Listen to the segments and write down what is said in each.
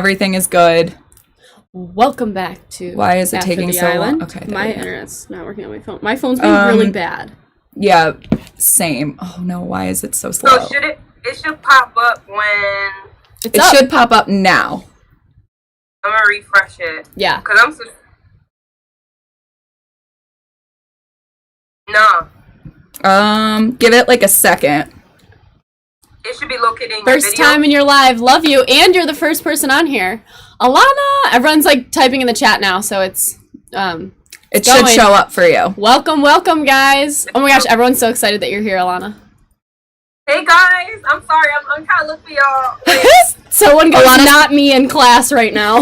Everything is good. Welcome back to Why is it After taking the so Island. long? Okay. My internet's not working on my phone. My phone's being really bad. Yeah, same. Oh no, why is it so slow? So it should pop up when it should pop up now. I'm gonna refresh it. Yeah. Cause I'm no. Give it like a second. It should be located in First your video. time in your live. Love you. And you're the first person on here. Alana! Everyone's like typing in the chat now, so it's it should show up for you. Welcome guys. Oh my gosh, everyone's so excited that you're here, Alana. Hey guys, I'm sorry, I'm trying to look for y'all. Someone goes, not me in class right now.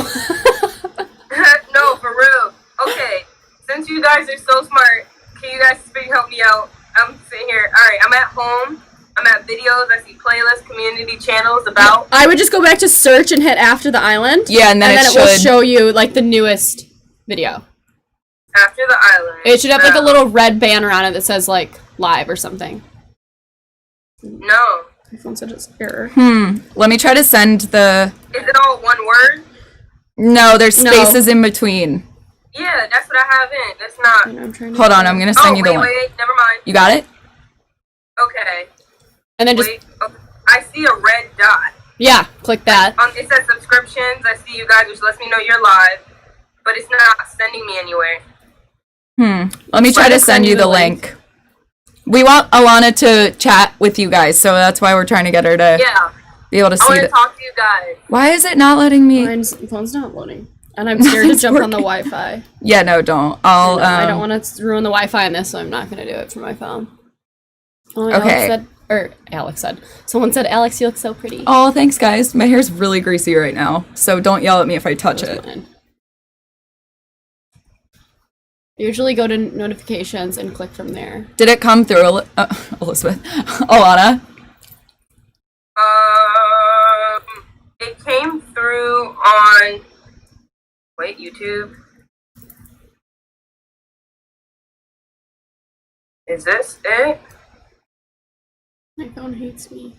No, for real. Okay, since you guys are so smart, can you guys please help me out? I'm sitting here. Alright, I'm at home. I'm at videos. I see playlists, community channels about. I would just go back to search and hit After the Island. Yeah, and then it will show you like the newest video. After the Island. It should have like a little red banner on it that says like live or something. No. My phone said it's error. Let me try to send the... Is it all one word? No, there's spaces in between. Yeah, that's what I have in. That's not... I'm trying to Hold on, I'm gonna send you the link. Wait, never mind. You got it? Okay. And then just... Wait, okay. I see a red dot. Yeah, click that. It says subscriptions. I see you guys, which lets me know you're live. But it's not sending me anywhere. Let me try to send you the link. We want Alana to chat with you guys, so that's why we're trying to get her to be able to see I want to it. talk to you guys. Why is it not letting me? My phone's not loading. And I'm scared to jump on the Wi-Fi. Yeah, no, don't. I don't want to ruin the Wi-Fi in this, so I'm not going to do it for my phone. Oh, Okay. Alex said. Someone said, Alex, you look so pretty. Oh, thanks, guys. My hair's really greasy right now, so don't yell at me if I touch it. Mine. Usually go to notifications and click from there. Did it come through, Elizabeth? Alana? It came through on... Wait, YouTube? Is this it? My phone hates me.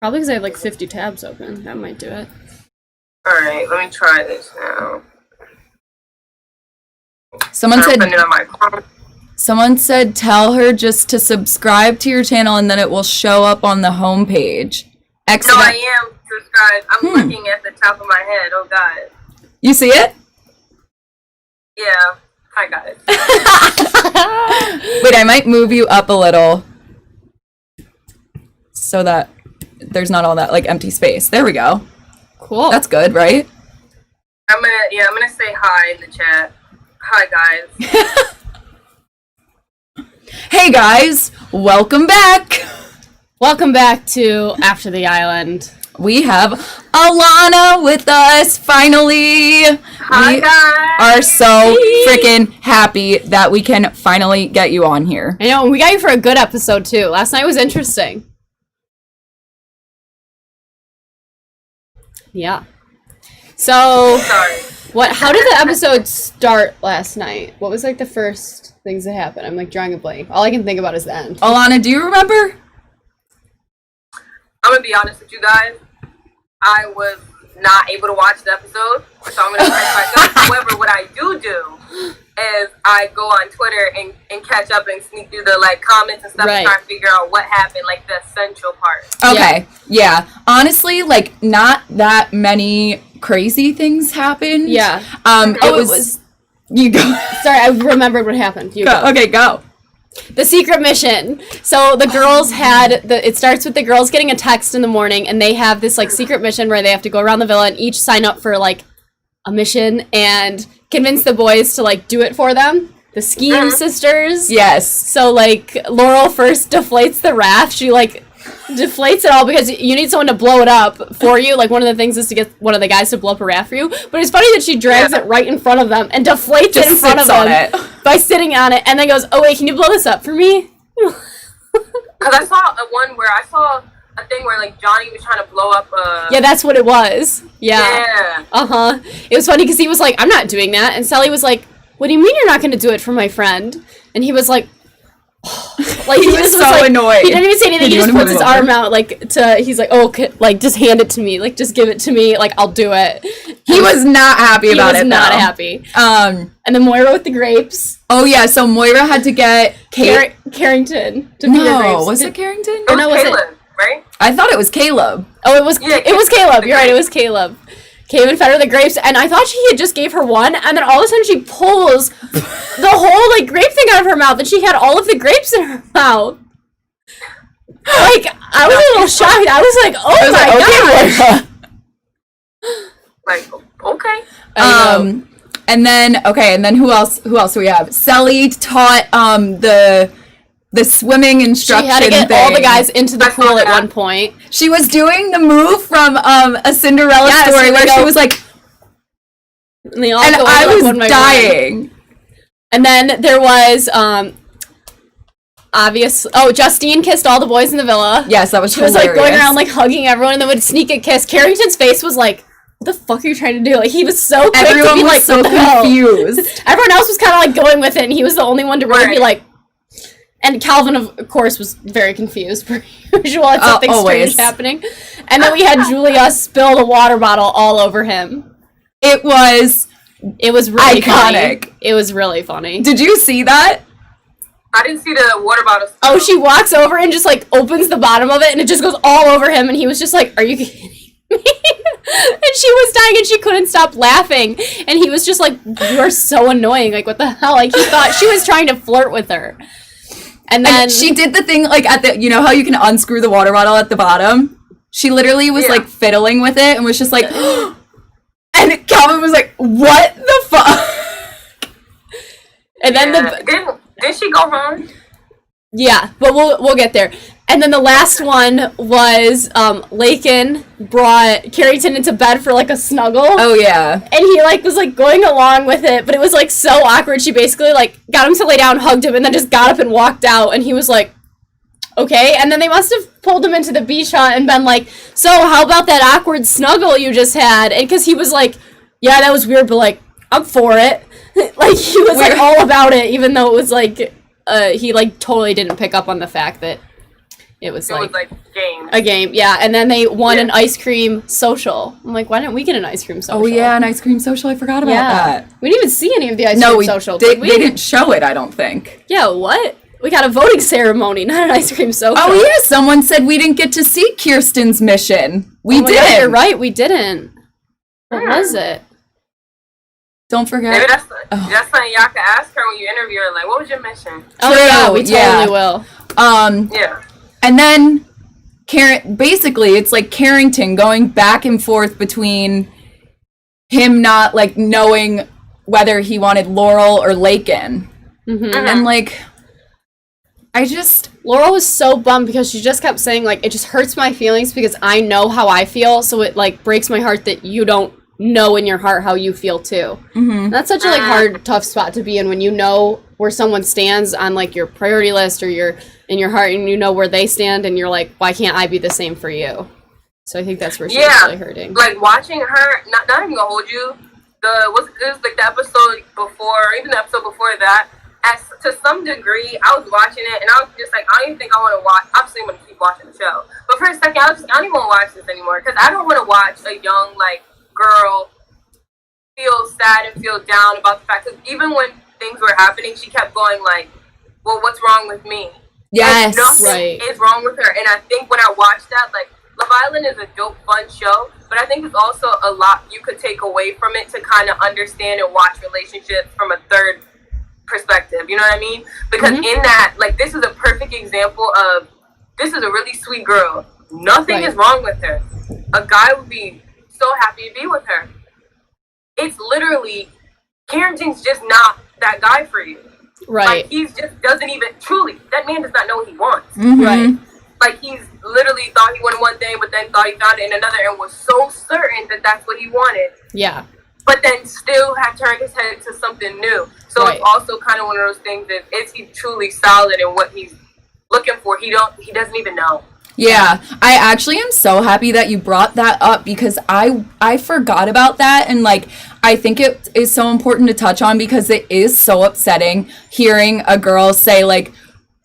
Probably because I have like 50 tabs open. That might do it. Alright, let me try this now. Someone said... Open it on my phone. Someone said tell her just to subscribe to your channel and then it will show up on the homepage. No, I am subscribed. I'm looking at the top of my head. Oh, God. You see it? Yeah. I got it. Wait, I might move you up a little so that there's not all that like empty space. There we go. Cool. That's good, right? I'm gonna say hi in the chat. Hi, guys. Hey guys, welcome back. Welcome back to After the Island. We have Alana with us finally. Hi, guys. Are so freaking happy that we can finally get you on here. I know, we got you for a good episode too. Last night was interesting. Yeah. So, how did the episode start last night? What was like the first things that happened? I'm like drawing a blank. All I can think about is the end. Alana, do you remember? I'm gonna be honest with you guys. I was not able to watch the episode, so I'm gonna catch back up. However, what I do is I go on Twitter and catch up and sneak through the like comments and stuff and try to figure out what happened, like the essential part. Okay, yeah. Honestly, like not that many crazy things happened. Yeah. It was. You go. Sorry, I remembered what happened. You go. Okay, go. The secret mission. So the girls it starts with the girls getting a text in the morning, and they have this like secret mission where they have to go around the villa and each sign up for like a mission and convince the boys to like do it for them. The Scheme sisters. Yes. So like Laurel first deflates the raft. She like deflates it all because you need someone to blow it up for you. Like one of the things is to get one of the guys to blow up a raft for you. But it's funny that she drags it right in front of them and deflates it in front of them by sitting on it, and then goes, "Oh wait, can you blow this up for me?" Because I saw a thing where like Johnny was trying to blow up a... Yeah, that's what it was. Yeah. Uh-huh. It was funny because he was like, "I'm not doing that," and Sally was like, "What do you mean you're not going to do it for my friend?" And he was like, Like He was so annoyed. He didn't even say anything. Did He you just wanna puts move his over? arm out, like he's like, oh, like just hand it to me, like just give it to me, like I'll do it. He was not happy about it. He was not though. happy. And then Moira with the grapes. Oh yeah, so Moira had to get Carrington to feed her grapes. Was it Carrington? It was no, was it- Caleb, right? I thought it was Caleb. Oh, it was Yeah, Caleb. the You're right. It grapes. was Caleb. Came and fed her the grapes, and I thought she had just gave her one, and then all of a sudden she pulls the whole like grape thing out of her mouth, and she had all of the grapes in her mouth. Like I was a little shocked. I was like, "Oh my god!" Like, okay. And then who else do we have? Sally taught the swimming She instruction had to get thing. all the guys into the I saw pool at that. one point. She was doing the move from a Cinderella Yes, story and where they she go- was like, And they all and go I like, was one by one. dying. And then there was Justine kissed all the boys in the villa. Yes, that was She was hilarious. like going around like hugging everyone, and then would sneak a kiss. Carrington's face was like, "What the fuck are you trying to do?" Like he was so quick Everyone to be was like, so "What the hell?" confused. Everyone else was kind of like going with it, and he was the only one to really be Right. like. And Calvin, of course, was very confused per usual at something always. strange happening. And then we had Julia spill the water bottle all over him. It was Really iconic. funny. It was really funny. Did you see that? I didn't see the water bottle. Oh, she walks over and just like opens the bottom of it, and it just goes all over him, and he was just like, "Are you kidding me?" And she was dying, and she couldn't stop laughing, and he was just like, "You are so annoying! Like, what the hell?" Like he thought she was trying to flirt with her, and then And she did the thing like at the, you know how you can unscrew the water bottle at the bottom? She literally was Yeah. like fiddling with it and was just like, and Calvin was like, "What the fuck?" and then Did she go home? yeah, but we'll get there. And then the last one was Lakin brought Carrington into bed for like a snuggle. Oh yeah. And he like was like going along with it, but it was like so awkward. She basically like got him to lay down, hugged him, and then just got up and walked out. And he was like, "Okay." And then they must have pulled him into the beach hut and been like, "So how about that awkward snuggle you just had?" And because he was like, "Yeah, that was weird, but like I'm for it." Like he was like all about it, even though it was like he like totally didn't pick up on the fact that it was It was like game. a game. Yeah, and then they won Yeah. an ice cream social. I'm like, why didn't we get an ice cream social? Oh yeah, an ice cream social. I forgot about that. We didn't even see any of the ice No, cream we social. they, did we? they didn't show it, I don't think. Yeah, what? We got a voting ceremony, not an ice cream social. Oh yeah, someone said we didn't get to see Kirsten's mission. We Oh my God, did. you're right, we didn't. What was it? Don't forget. Maybe that's something y'all can ask her when you interview her. Like, what was your mission? Oh yeah, True, we totally yeah. will. Yeah. And then basically it's like Carrington going back and forth between him not like knowing whether he wanted Laurel or Lakin. And like Laurel was so bummed because she just kept saying like, it just hurts my feelings because I know how I feel, so it like breaks my heart that you don't know in your heart how you feel too. That's such a like hard, tough spot to be in when you know where someone stands on like your priority list or your in your heart, and you know where they stand, and you're like, why can't I be the same for you? So I think that's where she's really hurting. Like watching her, not even gonna hold you. It was like the episode before, or even the episode before that. To some degree, I was watching it, and I was just like, I don't even think I want to watch. Obviously, I'm gonna keep watching the show, but for a second, I don't even want to watch this anymore because I don't want to watch a young like girl feel sad and feel down about the fact that even when things were happening, she kept going like, well, what's wrong with me? yes, And nothing is wrong with her. And I think when I watched that, like, Love Island is a dope, fun show, but I think it's also a lot you could take away from it to kind of understand and watch relationships from a third perspective. You know what I mean? Because in that, like, this is a perfect example of, this is a really sweet girl. Nothing is wrong with her. A guy would be so happy to be with her. It's literally, Carrington's just not that guy for you. Right. Like, he's just doesn't even, truly, that man does not know what he wants. Right. Like, he's literally thought he wanted one thing, but then thought he found it in another, and was so certain that that's what he wanted. Yeah. But then still had turned his head to something new. So it's also kind of one of those things that, is he truly solid in what he's looking for? He doesn't even know. Yeah, I actually am so happy that you brought that up because I forgot about that, and like I think it is so important to touch on because it is so upsetting hearing a girl say like,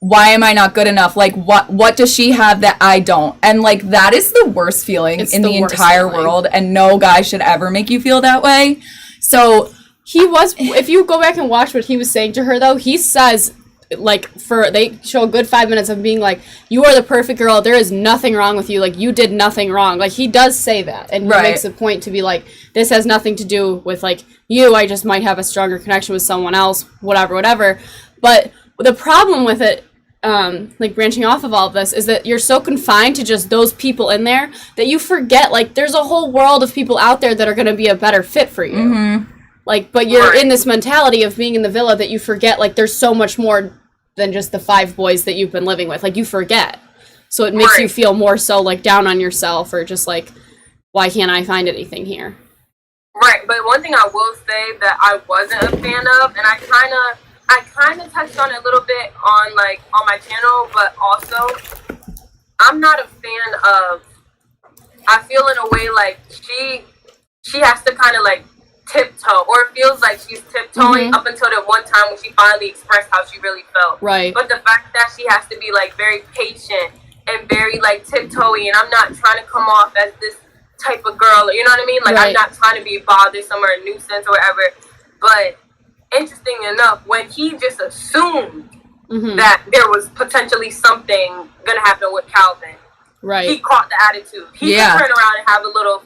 why am I not good enough? Like, what does she have that I don't? And, like, that is the worst feeling in the entire world, and no guy should ever make you feel that way. So, if you go back and watch what he was saying to her, though, he says, like, they show a good 5 minutes of being like, you are the perfect girl, there is nothing wrong with you, like, you did nothing wrong. Like, he does say that, and he makes a point to be like, this has nothing to do with, like, you, I just might have a stronger connection with someone else, whatever. But the problem with it, like, branching off of all of this, is that you're so confined to just those people in there that you forget, like, there's a whole world of people out there that are going to be a better fit for you. Mm-hmm. Like, but you're in this mentality of being in the villa that you forget, like, there's so much more than just the 5 boys that you've been living with. Like, you forget. So it makes you feel more so, like, down on yourself, or just, like, why can't I find anything here? Right, but one thing I will say that I wasn't a fan of, and I kind of touched on it a little bit on my channel, but also, I'm not a fan of, I feel in a way like she has to kind of, like, tiptoe, or it feels like she's tiptoeing up until the one time when she finally expressed how she really felt. Right. But the fact that she has to be, like, very patient and very, like, tiptoey, and I'm not trying to come off as this type of girl, you know what I mean? Like, I'm not trying to be bothersome or a nuisance or whatever. But interesting enough, when he just assumed that there was potentially something gonna happen with Calvin, he caught the attitude. He could turn around and have a little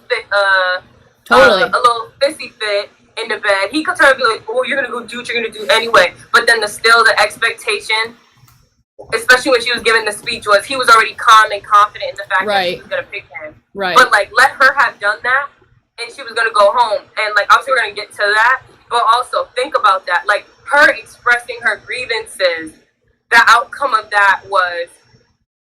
a little fissy fit in the bed. He could turn and be like, oh, you're gonna go do what you're gonna do anyway. But then the expectation, especially when she was giving the speech, was he was already calm and confident in the fact that she was gonna pick him. Right. But, like, let her have done that, and she was gonna go home. And, like, obviously we're gonna get to that, but also think about that. Like, her expressing her grievances, the outcome of that was,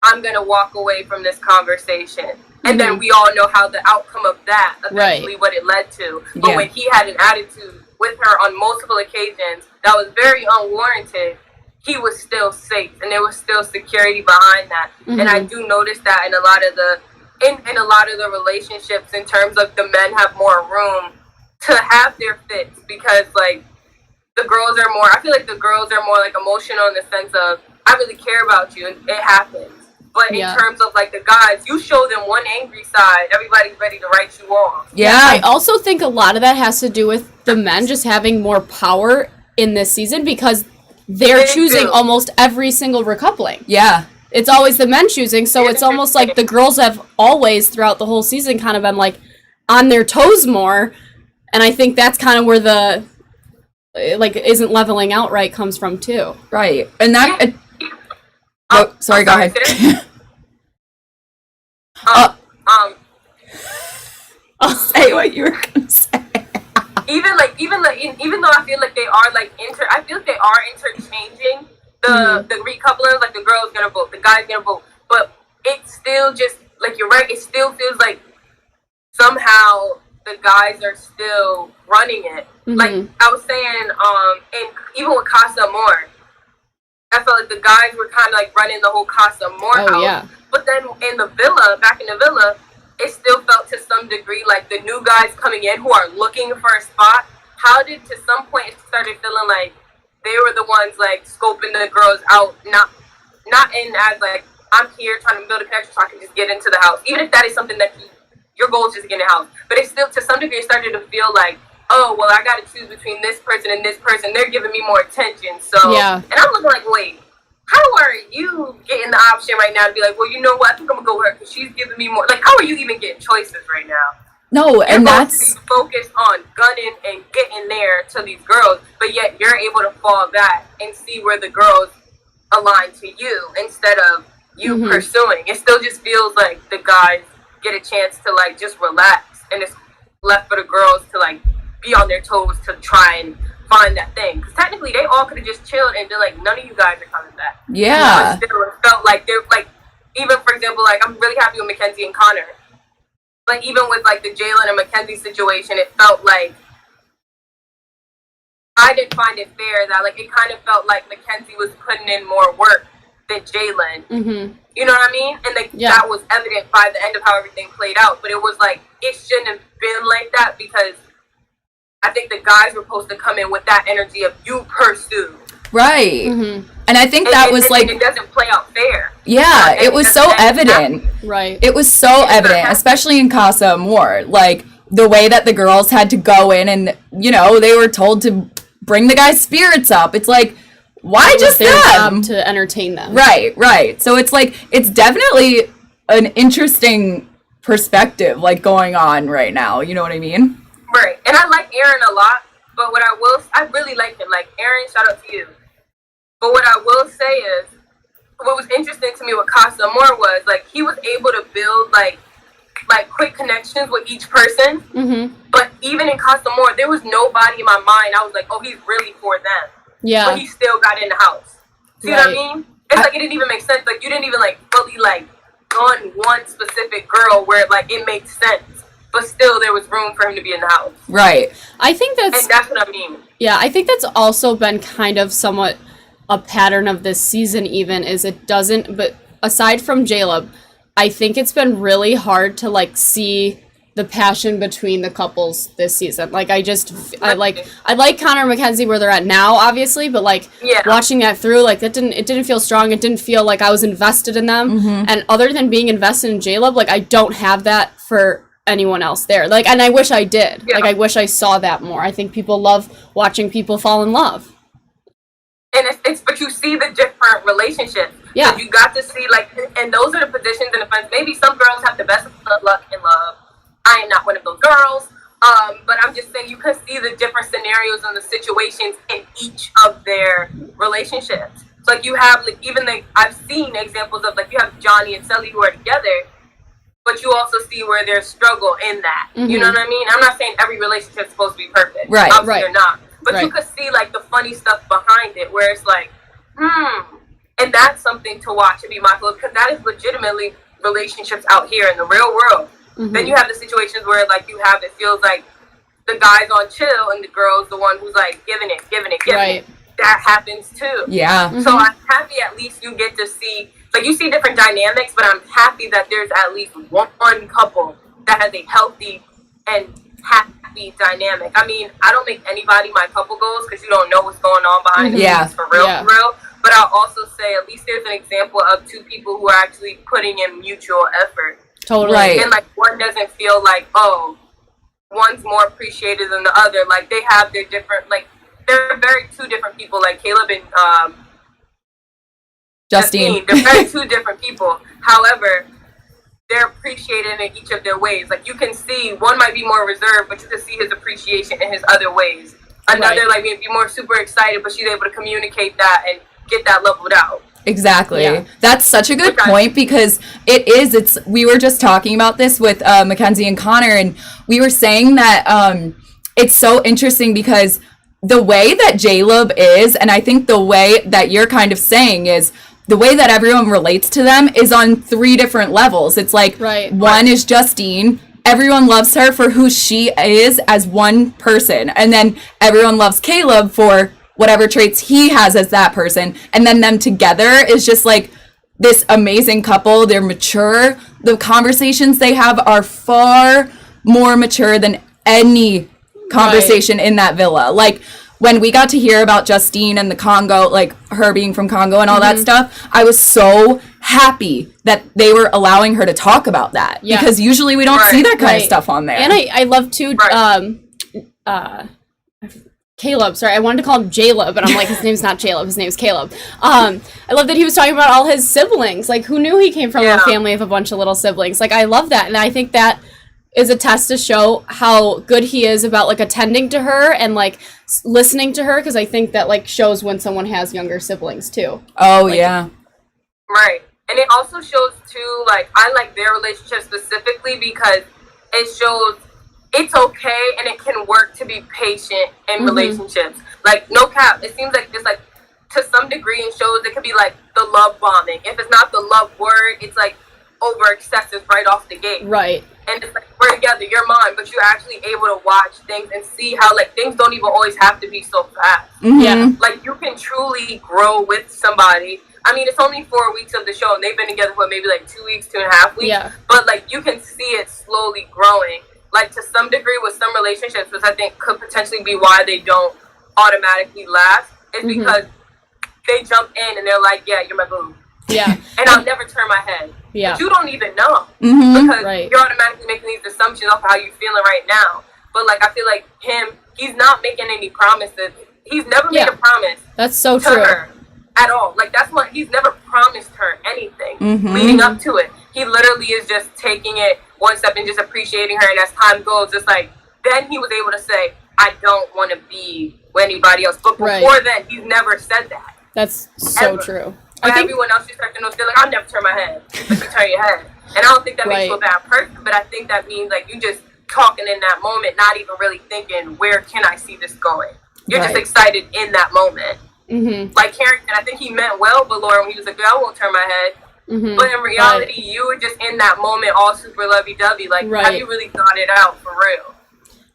I'm gonna walk away from this conversation. And then we all know how the outcome of that, eventually what it led to. But when he had an attitude with her on multiple occasions that was very unwarranted, he was still safe, and there was still security behind that. And I do notice that in a lot of the relationships, in terms of the men have more room to have their fits, because, like, I feel like the girls are more, like, emotional in the sense of, I really care about you, and it happens. But in terms of, like, the guys, you show them one angry side, everybody's ready to write you off. Yeah, I also think a lot of that has to do with the men just having more power in this season, because they're choosing almost every single recoupling. Yeah. It's always the men choosing, so it's almost like the girls have always, throughout the whole season, kind of been, like, on their toes more, and I think that's kind of where the, like, isn't leveling out right comes from, too. Right. And that... sorry, go ahead. Say what you were gonna say. Even though I feel like they are, like, I feel like they are interchanging the recouplers. Like, the girl's gonna vote, the guy's gonna vote, but it's still just, like, you're right, it still feels like somehow the guys are still running it. Like I was saying, and even with Casa Amor, I felt like the guys were kind of, like, running the whole Casa Amor house. Yeah. But then back in the villa, it still felt to some degree like the new guys coming in who are looking for a spot, to some point it started feeling like they were the ones, like, scoping the girls out, not in as, like, I'm here trying to build a connection so I can just get into the house. Even if that is something that your goal is just to get in the house. But it still, to some degree, it started to feel like, oh, well, I got to choose between this person and this person. They're giving me more attention. So, and I'm looking like, wait, how are you getting the option right now to be like, well, you know what? I think I'm going to go with her because she's giving me more. Like, how are you even getting choices right now? No, and that's focused on gunning and getting there to these girls, but yet you're able to fall back and see where the girls align to you instead of you pursuing. It still just feels like the guys get a chance to, like, just relax, and it's left for the girls to, like, be on their toes to try and find that thing. Because technically, they all could have just chilled and been like, none of you guys are coming back. Yeah. But still, it felt like they're, like, even, for example, like, I'm really happy with Mackenzie and Connor. Like, even with, like, the Jalen and Mackenzie situation, it felt like I didn't find it fair that, like, it kind of felt like Mackenzie was putting in more work than Jalen. You know what I mean? And, like, that was evident by the end of how everything played out. But it was like, it shouldn't have been like that, because I think the guys were supposed to come in with that energy of you pursue. Right. And I think that was like, it doesn't play out fair. yeah, it was so evident. Right. It was so evident, especially in Casa Amor. Like, the way that the girls had to go in and, you know, they were told to bring the guy's spirits up. It's like, why just their them? job to entertain them. Right. So it's like, it's definitely an interesting perspective, like, going on right now. You know what I mean? Right. And I like Aaron a lot, but I really like him. Like, Aaron, shout out to you. But what I will say is, what was interesting to me with Casa Amor was, like, he was able to build, like quick connections with each person. Mm-hmm. But even in Casa Amor, there was nobody in my mind. I was like, oh, he's really for them. Yeah. But he still got in the house. See what I mean? It's like, it didn't even make sense. Like, you didn't even, like, fully, like, on one specific girl where, like, it made sense. But still, there was room for him to be in the house. Right. I think And that's what I mean. Yeah, I think that's also been kind of somewhat a pattern of this season even, is it doesn't, but aside from Jaleb, I think it's been really hard to, like, see the passion between the couples this season. Like, I like Connor and Mackenzie where they're at now, obviously, but, like, watching that through, like, it didn't feel strong. It didn't feel like I was invested in them. Mm-hmm. And other than being invested in Jaleb, like, I don't have that for anyone else there. Like, and I wish I did. Yeah. Like, I wish I saw that more. I think people love watching people fall in love. And it's but you see the different relationships. Yeah. You got to see, like, and those are the positions in the fence. Maybe some girls have the best of luck in love. I am not one of those girls. But I'm just saying, you can see the different scenarios and the situations in each of their relationships. So, like, you have, like, even, like, I've seen examples of, like, you have Johnny and Sally who are together, but you also see where there's struggle in that. Mm-hmm. You know what I mean? I'm not saying every relationship is supposed to be perfect. Right. Obviously, they're not. But you could see, like, the funny stuff behind it, where it's like, and that's something to watch and be mindful of, because that is legitimately relationships out here in the real world. Mm-hmm. Then you have the situations where, like, it feels like the guy's on chill and the girl's the one who's, like, giving it. Right. That happens too. Yeah. Mm-hmm. So I'm happy at least you get to see, like, you see different dynamics, but I'm happy that there's at least one couple that has a healthy and happy dynamic. I mean, I don't make anybody my couple goals because you don't know what's going on behind the scenes for real. But I'll also say at least there's an example of two people who are actually putting in mutual effort. Totally. Right. And, like, one doesn't feel like, oh, one's more appreciated than the other. Like, they have their different, like, they're very two different people. Like, Caleb and Justine. They're very two different people. However, they're appreciated in each of their ways. Like, you can see one might be more reserved, but you can see his appreciation in his other ways. Another, like, maybe more super excited, but she's able to communicate that and get that leveled out. Exactly. Yeah. That's such a good point, because we were just talking about this with Mackenzie and Connor, and we were saying that it's so interesting because the way that Jaleb is, and I think the way that you're kind of saying is, the way that everyone relates to them is on 3 different levels. It's like, one is Justine. Everyone loves her for who she is as one person. And then everyone loves Caleb for whatever traits he has as that person. And then them together is just like this amazing couple. They're mature. The conversations they have are far more mature than any conversation in that villa. Like, when we got to hear about Justine and the Congo, like her being from Congo and all that stuff, I was so happy that they were allowing her to talk about that. Yeah. Because usually we don't see that kind of stuff on there. And I love too, Caleb, sorry, I wanted to call him Jaleb, but I'm like, his name's not Jaleb, his name's Caleb. I love that he was talking about all his siblings. Like, who knew he came from a family of a bunch of little siblings? Like, I love that. And I think that is a test to show how good he is about, like, attending to her and, like, listening to her, because I think that, like, shows when someone has younger siblings too. Oh, like, yeah. Right. And it also shows too, like, I like their relationship specifically because it shows it's okay and it can work to be patient in relationships. Like, no cap, it seems like it's, like, to some degree in shows it could be like the love bombing. If it's not the love word, it's like over excessive right off the gate. Right. And it's like, we're together, you're mine, but you're actually able to watch things and see how, like, things don't even always have to be so fast. Yeah. Like, you can truly grow with somebody. I mean, it's only 4 weeks of the show, and they've been together for maybe, like, 2 weeks, 2.5 weeks. Yeah. But, like, you can see it slowly growing. Like, to some degree with some relationships, which I think could potentially be why they don't automatically last, is because they jump in and they're like, yeah, you're my boo. Yeah. And I'll never turn my head. Yeah. But you don't even know. Mm-hmm. Because Right. you're automatically making these assumptions off of how you're feeling right now. But, like, I feel like he's not making any promises. He's never made a promise That's so to true. her at all. Like, that's what, he's never promised her anything leading up to it. He literally is just taking it one step and just appreciating her. And as time goes, just like, then he was able to say, I don't want to be with anybody else. But before then, he's never said that. That's so Ever. true. But I think everyone else just starts to know, they're like, I'll never turn my head. But you turn your head. And I don't think that makes you a bad person, but I think that means, like, you just talking in that moment, not even really thinking, where can I see this going? You're just excited in that moment. Mm-hmm. Like Carrington, I think he meant well, but Laura, when he was like, I won't turn my head. Mm-hmm. But in reality, you were just in that moment, all super lovey-dovey. Like, have you really thought it out for real?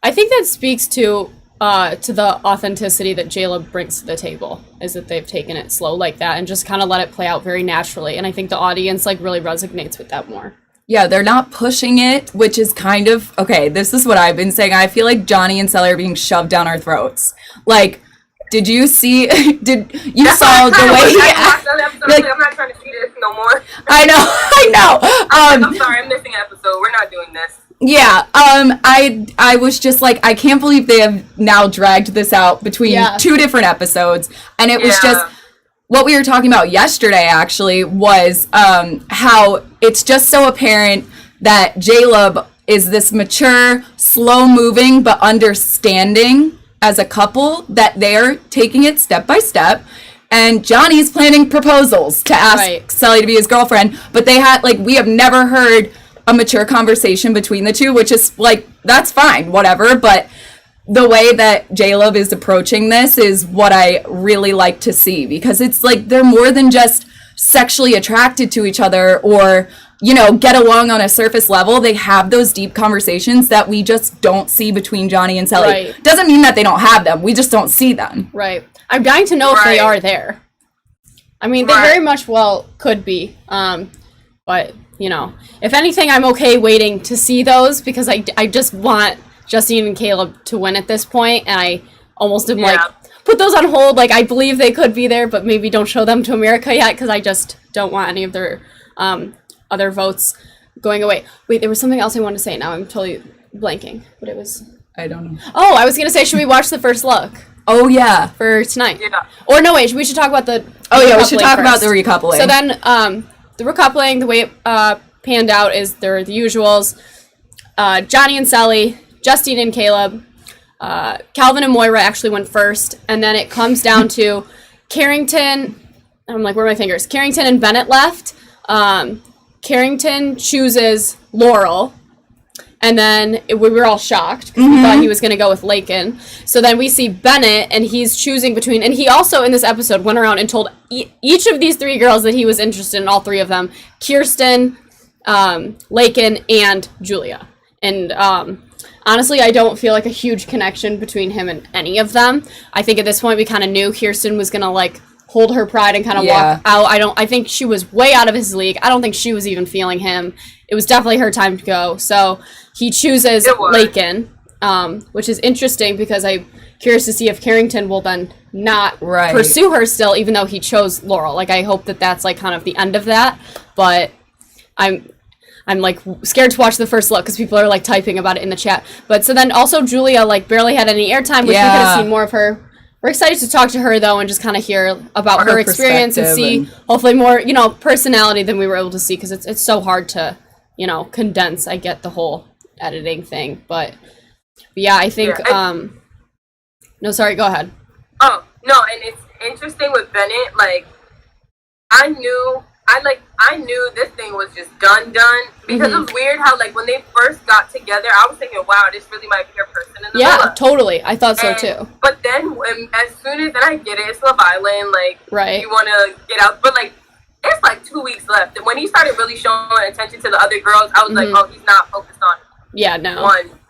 I think that speaks to the authenticity that J-Lo brings to the table, is that they've taken it slow like that and just kind of let it play out very naturally. And I think the audience, like, really resonates with that more. Yeah, they're not pushing it, which is kind of, okay, this is what I've been saying. I feel like Johnny and Sally are being shoved down our throats. Like, did you see, saw the way he acted? Like, I'm not trying to see this no more. I know. I'm sorry, I'm missing an episode. We're not doing this. Yeah, I was just like, I can't believe they have now dragged this out between 2 different episodes. And it was just, what we were talking about yesterday, actually, was how it's just so apparent that J-Lo is this mature, slow-moving, but understanding as a couple, that they're taking it step by step. And Johnny's planning proposals to ask Sally to be his girlfriend. But they had, like, we have never heard a mature conversation between the two, which is, like, that's fine, whatever. But the way that J-Lo is approaching this is what I really like to see, because it's like they're more than just sexually attracted to each other or, you know, get along on a surface level. They have those deep conversations that we just don't see between Johnny and Sally. Right. Doesn't mean that they don't have them. We just don't see them. Right. I'm dying to know if they are there. I mean, they very much well could be. But, you know, if anything, I'm okay waiting to see those, because I just want Justine and Caleb to win at this point, and I almost am like, put those on hold. Like, I believe they could be there, but maybe don't show them to America yet, because I just don't want any of their other votes going away. Wait, there was something else I wanted to say. Now I'm totally blanking. But it was... I don't know. Oh, I was going to say, should we watch the first look? Oh, yeah. For tonight. Yeah. Or no, wait, we should talk about the we should talk about the recoupling. So then, the recoupling, the way it panned out is they're the usuals. Johnny and Sally, Justine and Caleb, Calvin and Moira actually went first, and then it comes down to Carrington. I'm like, where are my fingers? Carrington and Bennett left. Carrington chooses Laurel, and then we were all shocked because we thought he was going to go with Lakin. So then we see Bennett, and he's choosing between, and he also in this episode went around and told each of these 3 girls that he was interested in, all 3 of them, Kirsten, Lakin, and Julia. And honestly, I don't feel like a huge connection between him and any of them. I think at this point we kind of knew Kirsten was going to, like, hold her pride and kind of walk out. I think she was way out of his league. I don't think she was even feeling him. It was definitely her time to go. So he chooses Lakin, which is interesting because I'm curious to see if Carrington will then not pursue her still, even though he chose Laurel. Like, I hope that that's, like, kind of the end of that. But I'm like scared to watch the first look because people are like typing about it in the chat. But so then also Julia like barely had any airtime, which we could have seen more of her. We're excited to talk to her though and just kind of hear about her experience and see hopefully more, you know, personality than we were able to see, because it's so hard to, you know, condense. I get the whole editing thing, but yeah, I think no, sorry, go ahead. Oh, no, and it's interesting with Bennett, like I knew this thing was just done because it was weird how like when they first got together, I was thinking, wow, this really might be her person in the villa. Totally, I thought so too. But then as soon as, and I get it, it's Love Island, like you want to get out, but like it's like 2 weeks left, and when he started really showing attention to the other girls, I was like, oh, he's not focused on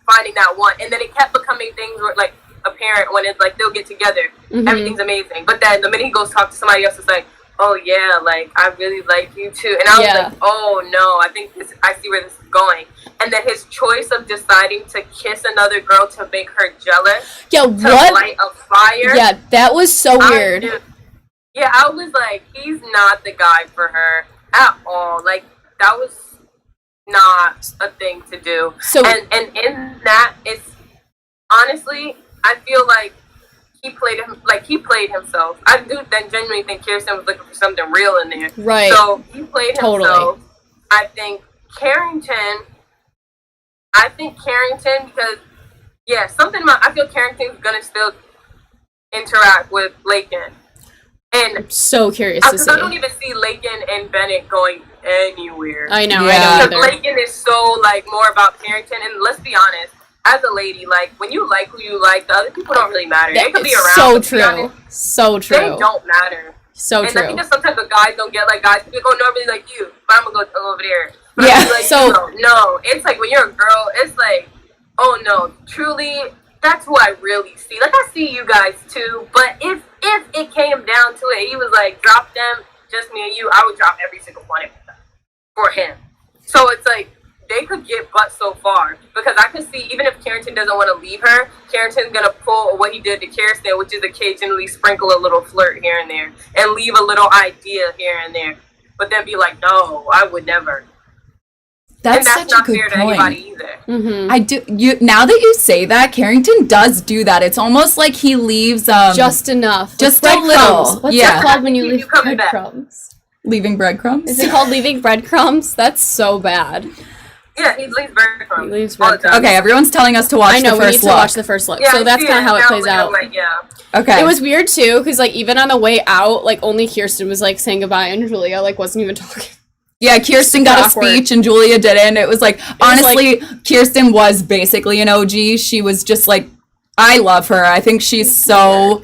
finding that one. And then it kept becoming things where like apparent when it's like they'll get together, everything's amazing, but then the minute he goes talk to somebody else, it's like, oh yeah, like I really like you too. And I was like, oh no, I see where this is going. And then his choice of deciding to kiss another girl to make her jealous, to light a fire. Yeah, that was so weird. Yeah, I was like, he's not the guy for her at all. Like, that was not a thing to do. So, and in that, it's honestly, I feel like he played himself. I do then genuinely think Kirsten was looking for something real in there. right. So he played himself. I think Carrington because something about I feel Carrington's gonna still interact with Lakin. And I'm so curious to see. I don't even see Lakin and Bennett going anywhere. I know, Yeah. I know Because either. Lakin is so like more about Carrington, and let's be honest, as a lady, like when you like who you like, the other people don't really matter. They could be around. So but to be honest, so true. they don't matter. So and true. I think that sometimes the guys don't get like guys be like, oh no, I really like you, but I'm gonna go over there. But Yeah, I really like so- you. No, it's like when you're a girl, it's like, oh no, truly, that's who I really see. Like I see you guys too, but if it came down to it, he was like, drop them, just me and you, I would drop every single one of them for him. So it's like they could get butt so far because I could see even if Carrington doesn't want to leave her, Carrington's gonna pull what he did to Kirsten, which is occasionally sprinkle a little flirt here and there and leave a little idea here and there, but then be like, no, I would never. That's and that's such not a good fair to point. anybody either. Mm-hmm. I do. You now that you say that, Carrington does do that. It's almost like he leaves Just enough. just Like a little. What's Yeah. that called when you Keep leave you coming back. breadcrumbs? leaving breadcrumbs. Is it called leaving breadcrumbs? That's so bad. Yeah, he leaves breadcrumbs. He leaves all the time. Okay, everyone's telling us to watch I know, the we need first to look. watch the first look. Yeah, so I that's see kind of how it now, plays and I'm out. like, yeah. Okay. It was weird too, because like even on the way out, like only Kirsten was like saying goodbye, and Julia like wasn't even talking. Yeah, Kirsten got Awkward. a speech and Julia didn't. It was like, was honestly, Kirsten was basically an OG. She was just like, I love her. I think she's so,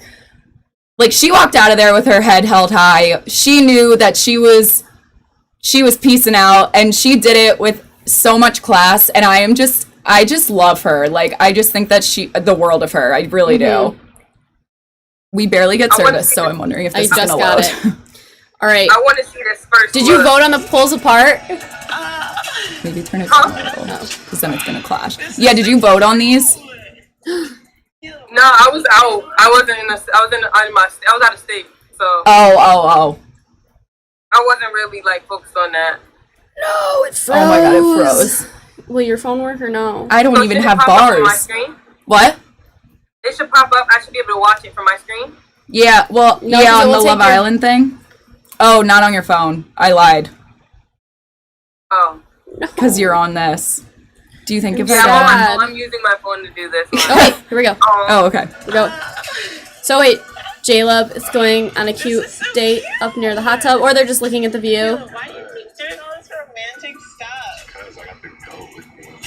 like, she walked out of there with her head held high. She knew that she was peacing out, and she did it with so much class, and I just love her. Like, I just think that the world of her. I really do. We barely get I wanna service, see so the- I'm wondering if I this is just gonna got load. it. All right. I want to see this first. Did you look. vote on the pulls apart? Maybe turn it down a little, because then it's gonna clash. Yeah, did you vote on these? No, I was out. I wasn't in the. I was out of state, so Oh. I wasn't really like focused on that. No, it froze. Oh my god, it froze. Will your phone work or no? I don't So even should it have pop up on my bars. screen? What? It should pop up. I should be able to watch it from my screen. Yeah, well, No, yeah, 'cause it on will the take Love your- Island thing. Oh, not on your phone. I lied. Oh. Because you're on this. Do you think if Yeah, I I'm, on my Sad. phone. I'm using my phone to do this. Oh wait, here we go. Oh, okay. We go. So wait, J-Love is going on a cute date up near the hot tub, or they're just looking at the view. Why do you keep doing all this romantic stuff? Because I got the goat with me.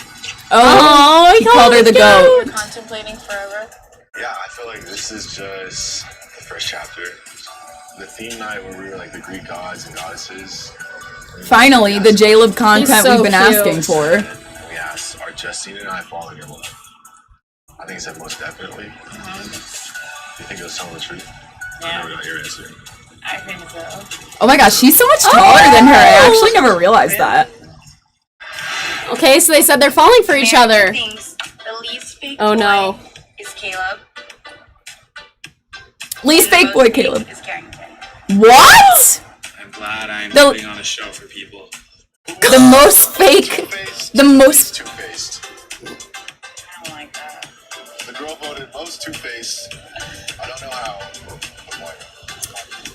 Oh, he called her the goat. Contemplating forever. Yeah, I feel like this is just the first chapter. The theme night where we were like the Greek gods and goddesses. Finally, the J-Lib content so we've been cute. asking for. And we asked, are Justine and I falling in love? I think it said most definitely. Do you think it was telling the truth? I never got your answer. I think so. Oh my gosh, she's so much taller than her. I actually never realized that. Okay, so they said they're falling for each other. Thinks the least fake Oh, boy no. is Caleb. Least and the fake most boy, fake Caleb. is Carrington. What? I'm glad I'm The- putting on a show for people. The most fake. Two-faced. The most. Two-faced. I don't like that. The girl voted most two-faced. I don't know how, but Moira.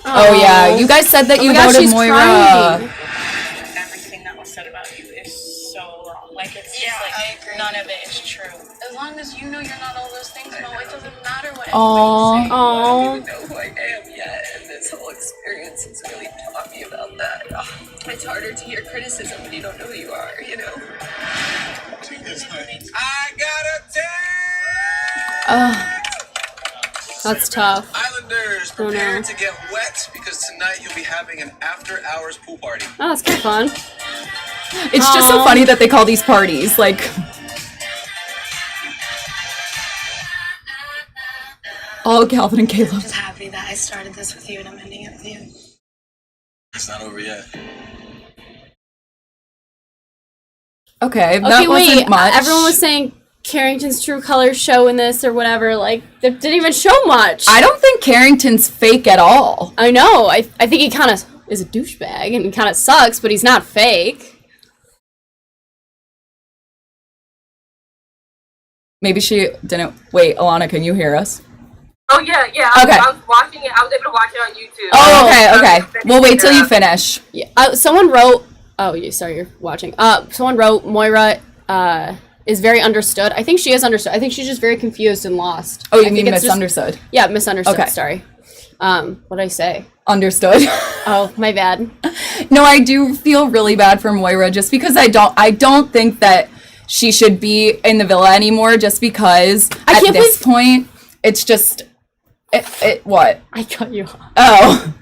Oh yeah, you guys said that you my gosh, voted she's Moira. crying. Everything that was said about you is so wrong. Like, it's Yeah, just like, I agree. none of it is true. As long as you know you're not all those things, Mo, it doesn't matter what Aw. anybody Aw. says. I don't even know who I am yet, and this whole experience has really taught me about that. It's harder to hear criticism when you don't know who you are, you know? I got a That's tough. Islanders, Oh, no. prepare to get wet because tonight you'll be having an after-hours pool party. Oh, that's kind of fun. It's just so Aw. funny that they call these parties like. All Calvin and Caleb. Just happy that I started this with you and I'm ending it with you. It's not over yet. Okay, that Okay, wasn't wait. much. Everyone was saying Carrington's true colors show in this or whatever. Like, they didn't even show much. I don't think Carrington's fake at all. I know. I think he kind of is a douchebag and he kind of sucks, but he's not fake. Maybe she didn't. Wait, Alana, can you hear us? Oh yeah. Okay. I was watching it. I was able to watch it on YouTube. Oh, okay. I was We'll wait till you finish. Yeah. Someone wrote. Oh, sorry, you're watching. Someone wrote Moira is very understood. I think she is understood. I think she's just very confused and lost. Oh, you I mean think it's misunderstood? Yeah, misunderstood. Okay. Sorry. What did I say? Understood. Oh, my bad. No, I do feel really bad for Moira just because I don't think that she should be in the villa anymore just because at this point it's just what? I cut you off. Oh.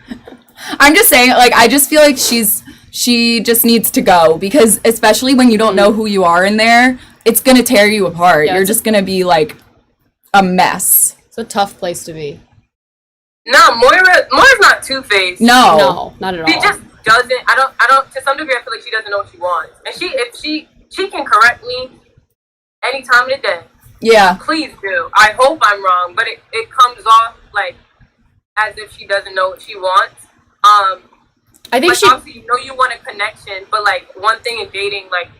I'm just saying, like, I just feel like she just needs to go because especially when you don't know who you are in there, it's gonna tear you apart. Yeah, You're just gonna be like a mess. It's a tough place to be. No, Moira's not two-faced. No, not at all. She just doesn't. I don't. To some degree, I feel like she doesn't know what she wants. And if she can correct me any time of the day. Yeah. Please do. I hope I'm wrong, but it comes off like as if she doesn't know what she wants. I think like, obviously you want a connection, but like one thing in dating, like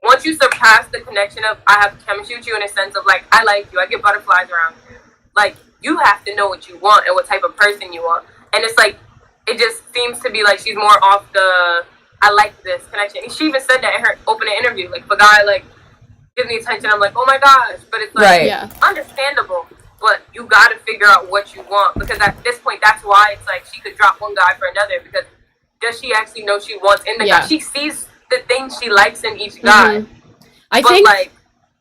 once you surpass the connection of I have chemistry with you in a sense of like I like you, I get butterflies around you. Like you have to know what you want and what type of person you are. And it's like it just seems to be like she's more off the I like this connection. And she even said that in her opening interview. Like if a guy like gives me attention, I'm like, oh my gosh. But it's like understandable. But you gotta figure out what you want because at this point that's why it's like she could drop one guy for another because does she actually know she wants in the guy? She sees the things she likes in each guy. I but think like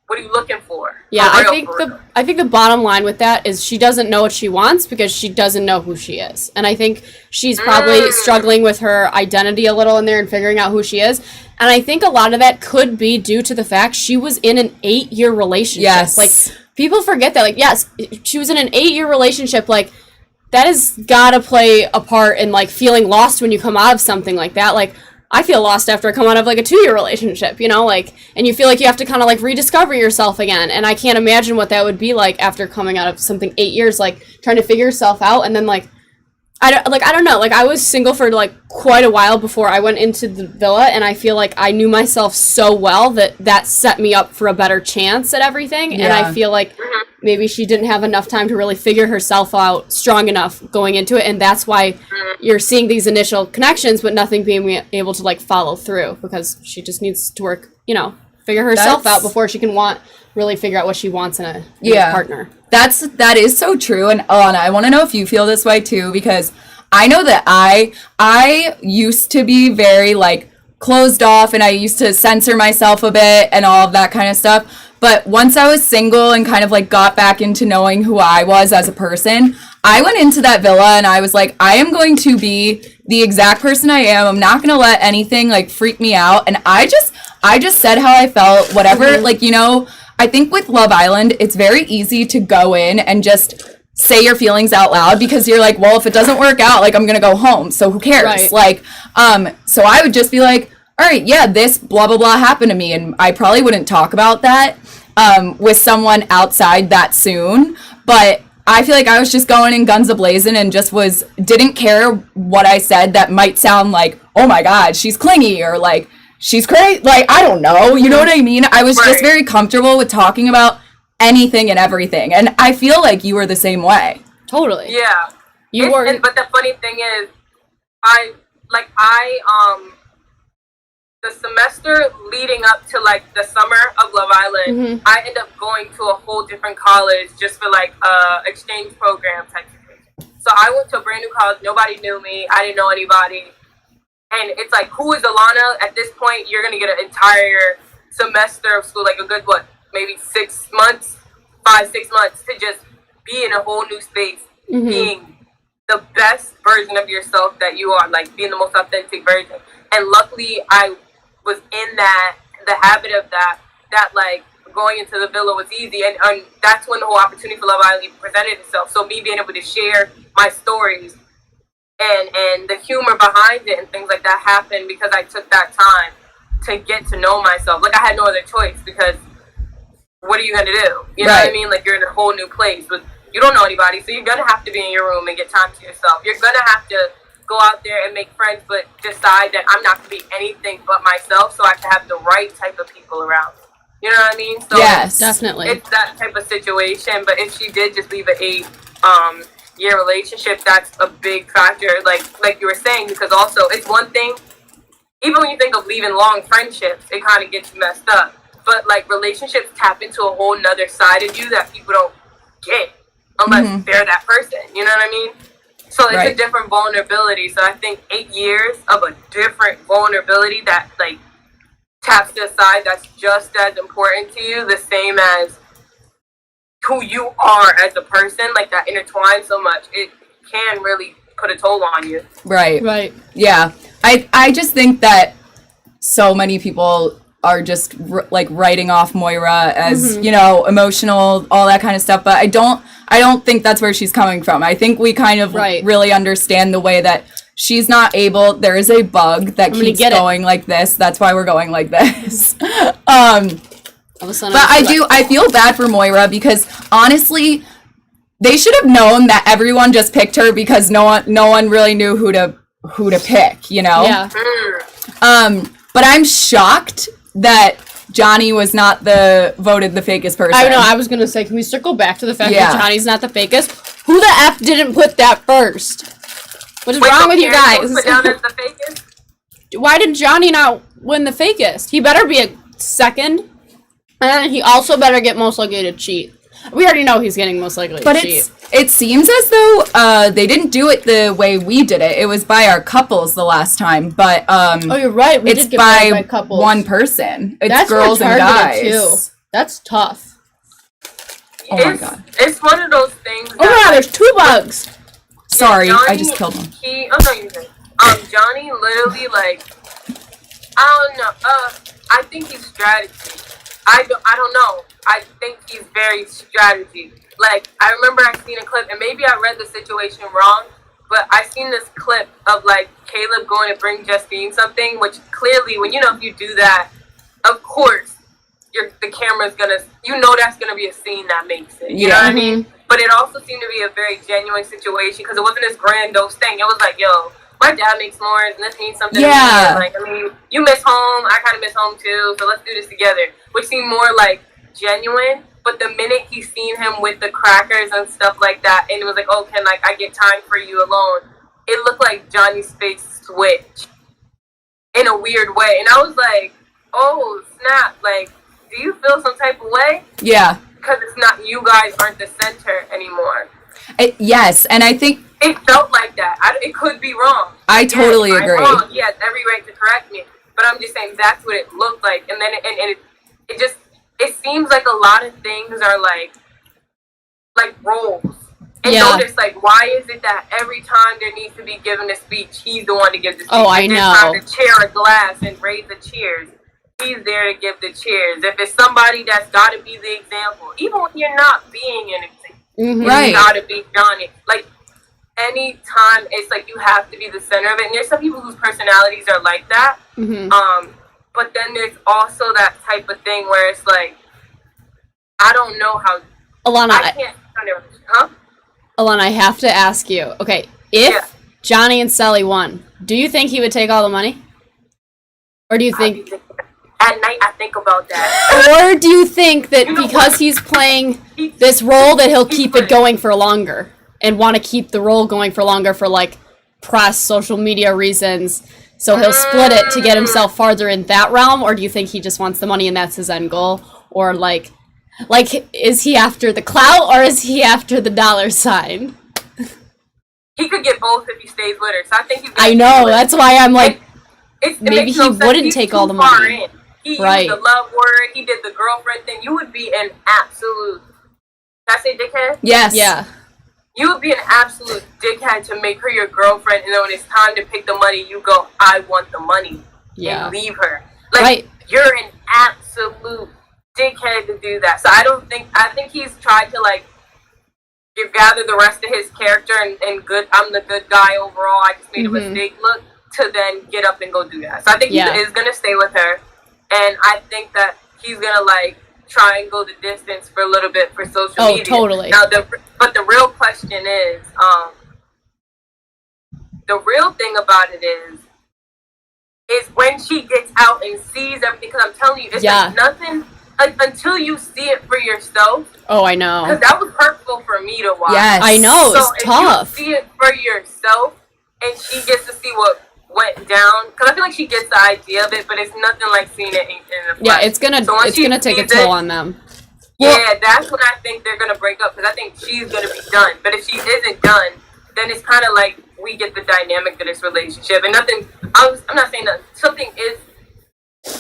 what are you looking for? Yeah, I think the bottom line with that is she doesn't know what she wants because she doesn't know who she is. And I think she's probably struggling with her identity a little in there and figuring out who she is. And I think a lot of that could be due to the fact she was in an 8-year relationship. Yes. Like people forget that. Like, yes, she was in an 8-year relationship. Like that has gotta play a part in like feeling lost when you come out of something like that. Like I feel lost after I come out of like a 2-year relationship, you know, like, and you feel like you have to kind of like rediscover yourself again. And I can't imagine what that would be like after coming out of something 8 years, like trying to figure yourself out. And then like, I don't know, like I was single for like quite a while before I went into the villa. And I feel like I knew myself so well that set me up for a better chance at everything. Yeah. And I feel like maybe she didn't have enough time to really figure herself out strong enough going into it. And that's why you're seeing these initial connections, but nothing being able to like follow through because she just needs to work, you know, figure herself out before she can really figure out what she wants in a partner. That is so true. And Alana, I want to know if you feel this way too, because I know that I used to be very like closed off and I used to censor myself a bit and all of that kind of stuff. But once I was single and kind of like got back into knowing who I was as a person, I went into that villa and I was like, I am going to be the exact person I am. I'm not going to let anything like freak me out. And I just said how I felt, whatever, like, you know, I think with Love Island, it's very easy to go in and just say your feelings out loud because you're like, well, if it doesn't work out, like I'm going to go home. So who cares? Right. Like, so I would just be like, all right, yeah, this blah, blah, blah happened to me. And I probably wouldn't talk about that with someone outside that soon. But I feel like I was just going in guns a-blazing and just didn't care what I said that might sound like, oh my God, she's clingy or like, she's great. Like, I don't know. You know what I mean? I was just very comfortable with talking about anything and everything. And I feel like you were the same way. Totally. Yeah. But the funny thing is, the semester leading up to like the summer of Love Island, I ended up going to a whole different college just for like exchange program type of thing. So I went to a brand new college. Nobody knew me. I didn't know anybody. And it's like, who is Alana? At this point, you're going to get an entire semester of school, like a good, maybe 6 months, 5-6 months to just be in a whole new space, being the best version of yourself that you are, like being the most authentic version. And luckily, I was in the habit of that like going into the villa was easy. And that's when the whole opportunity for Love Island presented itself. So me being able to share my stories and the humor behind it and things like that happened because I took that time to get to know myself. Like I had no other choice because what are you gonna do? You know what I Right. mean? Like, you're in a whole new place, but you don't know anybody, so you're gonna have to be in your room and get time to yourself. You're gonna have to go out there and make friends, but decide that I'm not gonna be anything but myself, so I can have the right type of people around me. You know what I mean? So Yes. Definitely. it's that type of situation. But if she did just leave an 8-year relationship, that's a big factor. Like you were saying, because also it's one thing. Even when you think of leaving long friendships, it kind of gets messed up. But like relationships tap into a whole nother side of you that people don't get unless they're that person. You know what I mean? So it's Right. a different vulnerability. So I think 8 years of a different vulnerability that like taps to a side that's just as important to you, the same as who you are as a person, like that intertwined so much, it can really put a toll on you. Right. Right. Yeah. I just think that so many people are just like writing off Moira as, you know, emotional, all that kind of stuff. But I don't think that's where she's coming from. I think we kind of Right. really understand the way that she's not able, there is a bug that keeps going like this. That's why we're going like this. All of a sudden, But I feel bad for Moira because honestly, they should have known that everyone just picked her because no one really knew who to pick, you know? Yeah. But I'm shocked that Johnny was not voted the fakest person. I know, I was gonna say, can we circle back to the fact Yeah. that Johnny's not the fakest? Who the F didn't put that first? What is wrong with you Karen was guys? put down as the fakest? Why did Johnny not win the fakest? He better be a second. And he also better get most likely to cheat. We already know he's getting most likely But to cheat. it seems as though they didn't do it the way we did it. It was by our couples the last time, but Oh, you're right. We it's did get voted by by couples. one person. It's That's girls and targeted, guys. too. That's tough. Oh my god. It's one of those things. Oh my god, there's 2 bugs. Sorry, I Johnny, just killed him. No, you're good. Johnny literally, like, I don't know. I think he's strategy. I don't know. I think he's very strategy. Like, I remember I seen a clip, and maybe I read the situation wrong, but I seen this clip of, like, Caleb going to bring Justine something, which clearly, when if you do that, of course, the camera's gonna, that's gonna be a scene that makes it. You know what I mean? But it also seemed to be a very genuine situation, because it wasn't this grandiose thing. It was like, yo, my dad makes s'mores, and this means something to me. Yeah. And, like, I mean, you miss home, I kind of miss home too, so let's do this together. Which seemed more like genuine. But the minute he seen him with the crackers and stuff like that, and it was like, oh, can I get time for you alone? It looked like Johnny's face switched in a weird way, and I was like, oh snap! Like, do you feel some type of way? Yeah. Because it's not, you guys aren't the center anymore. Yes, and I think It felt like that. It could be wrong. I totally I'm agree. wrong. He has every right to correct me, but I'm just saying that's what it looked like, and then it seems like a lot of things are like roles. And Yeah. notice, like, why is it that every time there needs to be given a speech, he's the one to give the speech? Oh, I If it's know. time to chair a glass and raise the cheers, he's there to give the cheers. If it's somebody that's got to be the example, even when you're not being an example, Right. it's got to be Johnny. Like, anytime it's like you have to be the center of it. And there's some people whose personalities are like that. But then there's also that type of thing where it's like, I don't know how. Alana, I can't. Huh? Alana, I have to ask you. Okay, if Johnny and Sally won, do you think he would take all the money? Or do you think... At night, I think about that. Or do you think that You know because what? he's playing this role that he'll keep it going for longer and want to keep the role going for longer for like press, social media reasons, so he'll split it to get himself farther in that realm? Or do you think he just wants the money and that's his end goal? Or like is he after the clout or is he after the dollar sign? He could get both if he stays with her. So I think he's I know, that's why I'm like, it maybe makes no he sense. wouldn't He's take too all the far money. in. He Right. used the love word. He did the girlfriend thing. You would be an absolute. Can I say dickhead? Yes. yeah. You would be an absolute dickhead to make her your girlfriend, and then when it's time to pick the money, you go, I want the money. Yeah. And leave her. Like, Right. you're an absolute dickhead to do that. So I think he's tried to, like, gather the rest of his character and good, I'm the good guy overall, I just made a mistake look, to then get up and go do that. So I think he is going to stay with her, and I think that he's going to, like, try and go the distance for a little bit for social Oh, media. totally. Now, but the real question is, the real thing about it is when she gets out and sees everything. Because I'm telling you, it's like nothing until you see it for yourself. Oh, I know. Because that was hurtful for me to watch. Yes. I know, So it's tough. if you see it for yourself, and she gets to see what went down, because I feel like she gets the idea of it, but it's nothing like seeing it in the flesh. Yeah, it's gonna take a sees toll it, on them. Yeah, that's when I think they're gonna break up, because I think she's gonna be done. But if she isn't done, then it's kind of like we get the dynamic of this relationship, and nothing. I'm not saying that something is.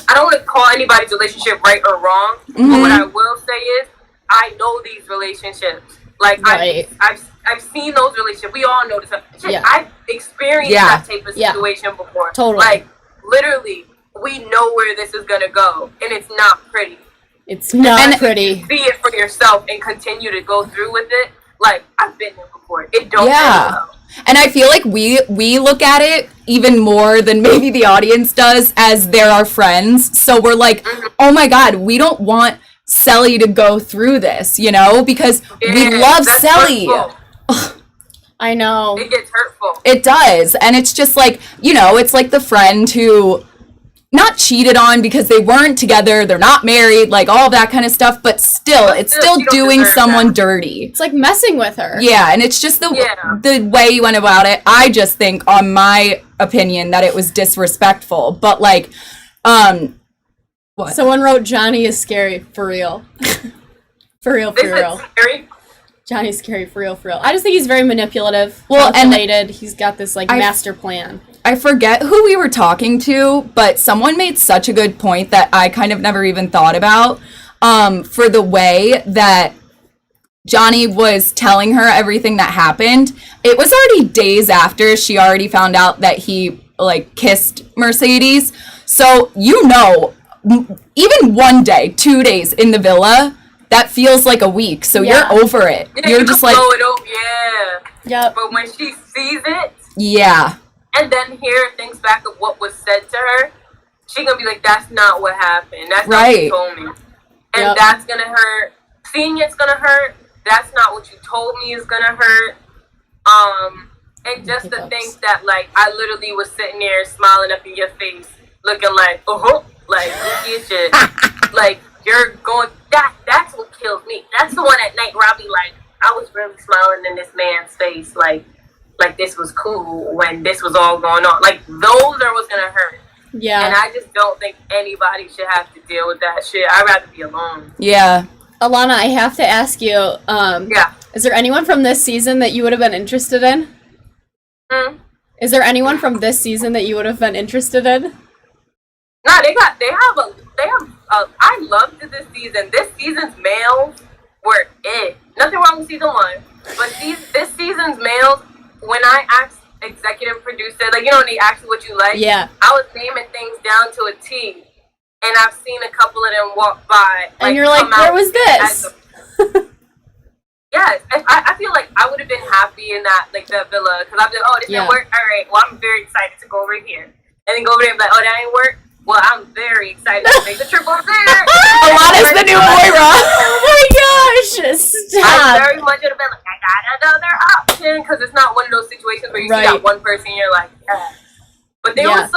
I don't want to call anybody's relationship right or wrong, but what I will say is I know these relationships. Like Right. I've seen those relationships. We all know this. Shit, Yeah. I've experienced Yeah. that type of situation before. Totally. Like literally, we know where this is gonna go, and it's not pretty. It's not And- pretty. See it for yourself and continue to go through with it. Like I've been there before. It don't end well. And I feel like we look at it even more than maybe the audience does, as they're our friends. So we're like, oh my God, we don't want Selly to go through this, you know, because we love that's Selly. hurtful. I know. It gets hurtful. It does. And it's just like, you know, it's like the friend who not cheated on because they weren't together, they're not married, like all that kind of stuff, but still, it's still you don't doing deserve someone that. dirty. It's like messing with her. Yeah, and it's just the Yeah. way you went about it. I just think, on my opinion, that it was disrespectful. But like, what? Someone wrote Johnny is scary for real. For real, for This real. is scary. Johnny's scary for real, for real. I just think he's very manipulative, Well, and- calculated. He's got this like master plan. I forget who we were talking to, but someone made such a good point that I kind of never even thought about, for the way that Johnny was telling her everything that happened. It was already days after she already found out that he like kissed Mercedes. So, you know, even 1 day, 2 days in the villa, that feels like a week. So Yeah. you're over it. Yeah, You're you just can like, blow it over, yeah. Yep. But when she sees it yeah. and then thinks back of what was said to her, she gonna be like, "That's not what happened. That's not what you Right. told me." And Yep. that's gonna hurt. Seeing it's gonna hurt. That's not what you told me is gonna hurt. And just to think that, like, I literally was sitting there smiling up in your face, looking like, like, goofy as shit. Like, you're going, that's what kills me. That's the one at night where I'll be like, I was really smiling in this man's face, like this was cool when this was all going on. Like, those are what's gonna hurt. Yeah. And I just don't think anybody should have to deal with that shit. I'd rather be alone. Yeah. Alana, I have to ask you, Yeah. is there anyone from this season that you would have been interested in? Is there anyone from this season that you would have been interested in? No, they have I loved this season. This season's males were it. Nothing wrong with season 1. But this season's males, when I asked executive producer, like, you know, when they ask you what you like, Yeah. I was naming things down to a T. And I've seen a couple of them walk by. And you're like, come out where was as this? Yes, I feel like I would have been happy in that, like, that villa, because I'd be like, oh, this Yeah. didn't work? All right, well, I'm very excited to go over here. And then go over there and be like, oh, that ain't work? Well, I'm very excited to make the trip over there. Alana's the new Moira. Oh my gosh! I Stop! very much would have been like, I got another option, because it's not one of those situations where you see Right. that one person and you're like, yeah. But there Yeah. was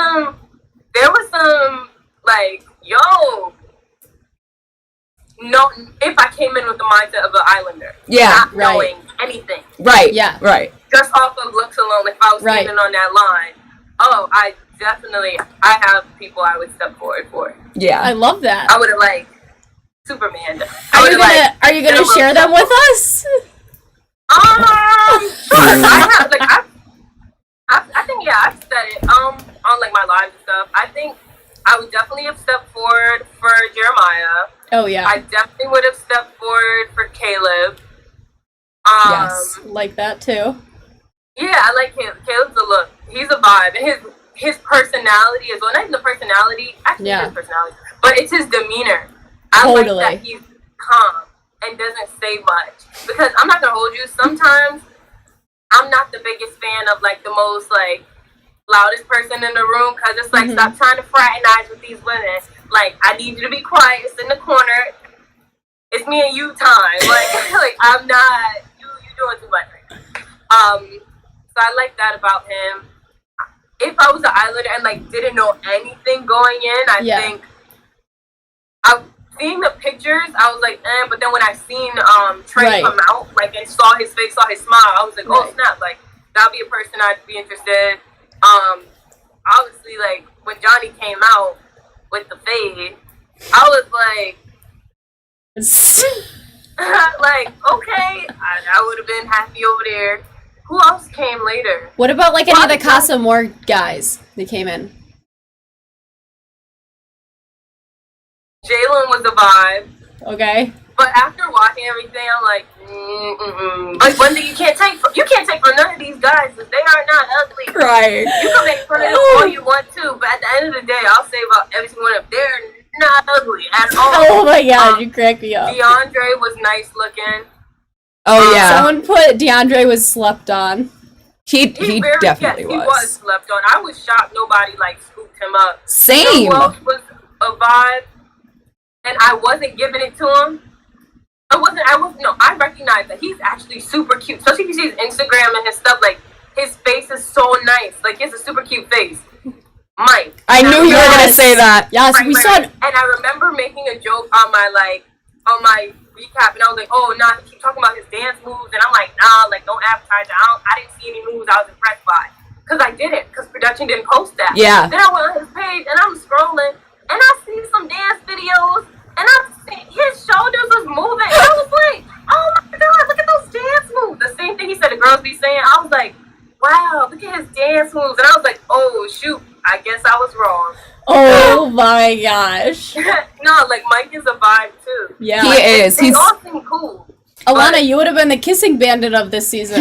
some, like, yo, no, if I came in with the mindset of an Islander, Yeah, not right. knowing anything, Right. Yeah. Right. just off of looks alone, if I was Right. standing on that line, I have people I would step forward for. Yeah. I love that. I would have, like, Superman. Are you gonna share them with us? Sure. I think, yeah, I've said it, on, like, my live and stuff. I think I would definitely have stepped forward for Jeremiah. Oh yeah. I definitely would have stepped forward for Caleb. Yes. Like that too. Yeah, I like Caleb. Caleb's a look. He's a vibe. And his personality as well. Not even the personality. Actually, Yeah. his personality. But it's his demeanor. I Totally. like that he's calm and doesn't say much. Because I'm not going to hold you. Sometimes I'm not the biggest fan of, like, the most, like, loudest person in the room. Because it's like, stop trying to fraternize with these women. Like, I need you to be quiet. Sit in the corner. it's me and you time. Like I'm not, you doing too much right now. So I like that about him. If I was an Islander and like didn't know anything going in, I think seeing the pictures, I was like, but then when I seen Trey come out, like, and saw his face, saw his smile, I was like, oh snap, like that'd be a person I'd be interested. Obviously, like when Johnny came out with the fade, I was like, like okay, I would have been happy over there. Who else came later? What about like any of the Casa Amor guys that came in? Jalen was a vibe. Okay. But after watching everything, I'm like, Like one thing you can't take from none of these guys is they are not ugly. Right. You can make fun of them all you want to, but at the end of the day, I'll say about every single one of them, they're not ugly at all. Oh my god, you cracked me up. DeAndre was nice looking. Oh yeah. Someone put DeAndre was slept on. He definitely was. He was slept on. I was shocked nobody like scooped him up. Same. You know who else was a vibe? And I wasn't giving it to him. I recognize that he's actually super cute. Especially if you see his Instagram and his stuff, like, his face is so nice. Like, he has a super cute face. Mike. I knew you were going to say that. Yes, we saw it. And I remember making a joke on my recap, and I was like, oh, nah, he keep talking about his dance moves, and I'm like, nah, like, don't advertise it. I didn't see any moves I was impressed by. Because I didn't, because production didn't post that. Yeah. Then I went on his page, and I'm scrolling, and I see some dance videos, and I see his shoulders was moving, and I was like, oh my god, look at those dance moves. The same thing he said the girls be saying, I was like, wow, look at his dance moves. And I was like, oh shoot, I guess I was wrong. Oh my gosh. No, like Mike is a vibe too. Yeah. He is. They all seem cool. Alana, you would have been the kissing bandit of this season.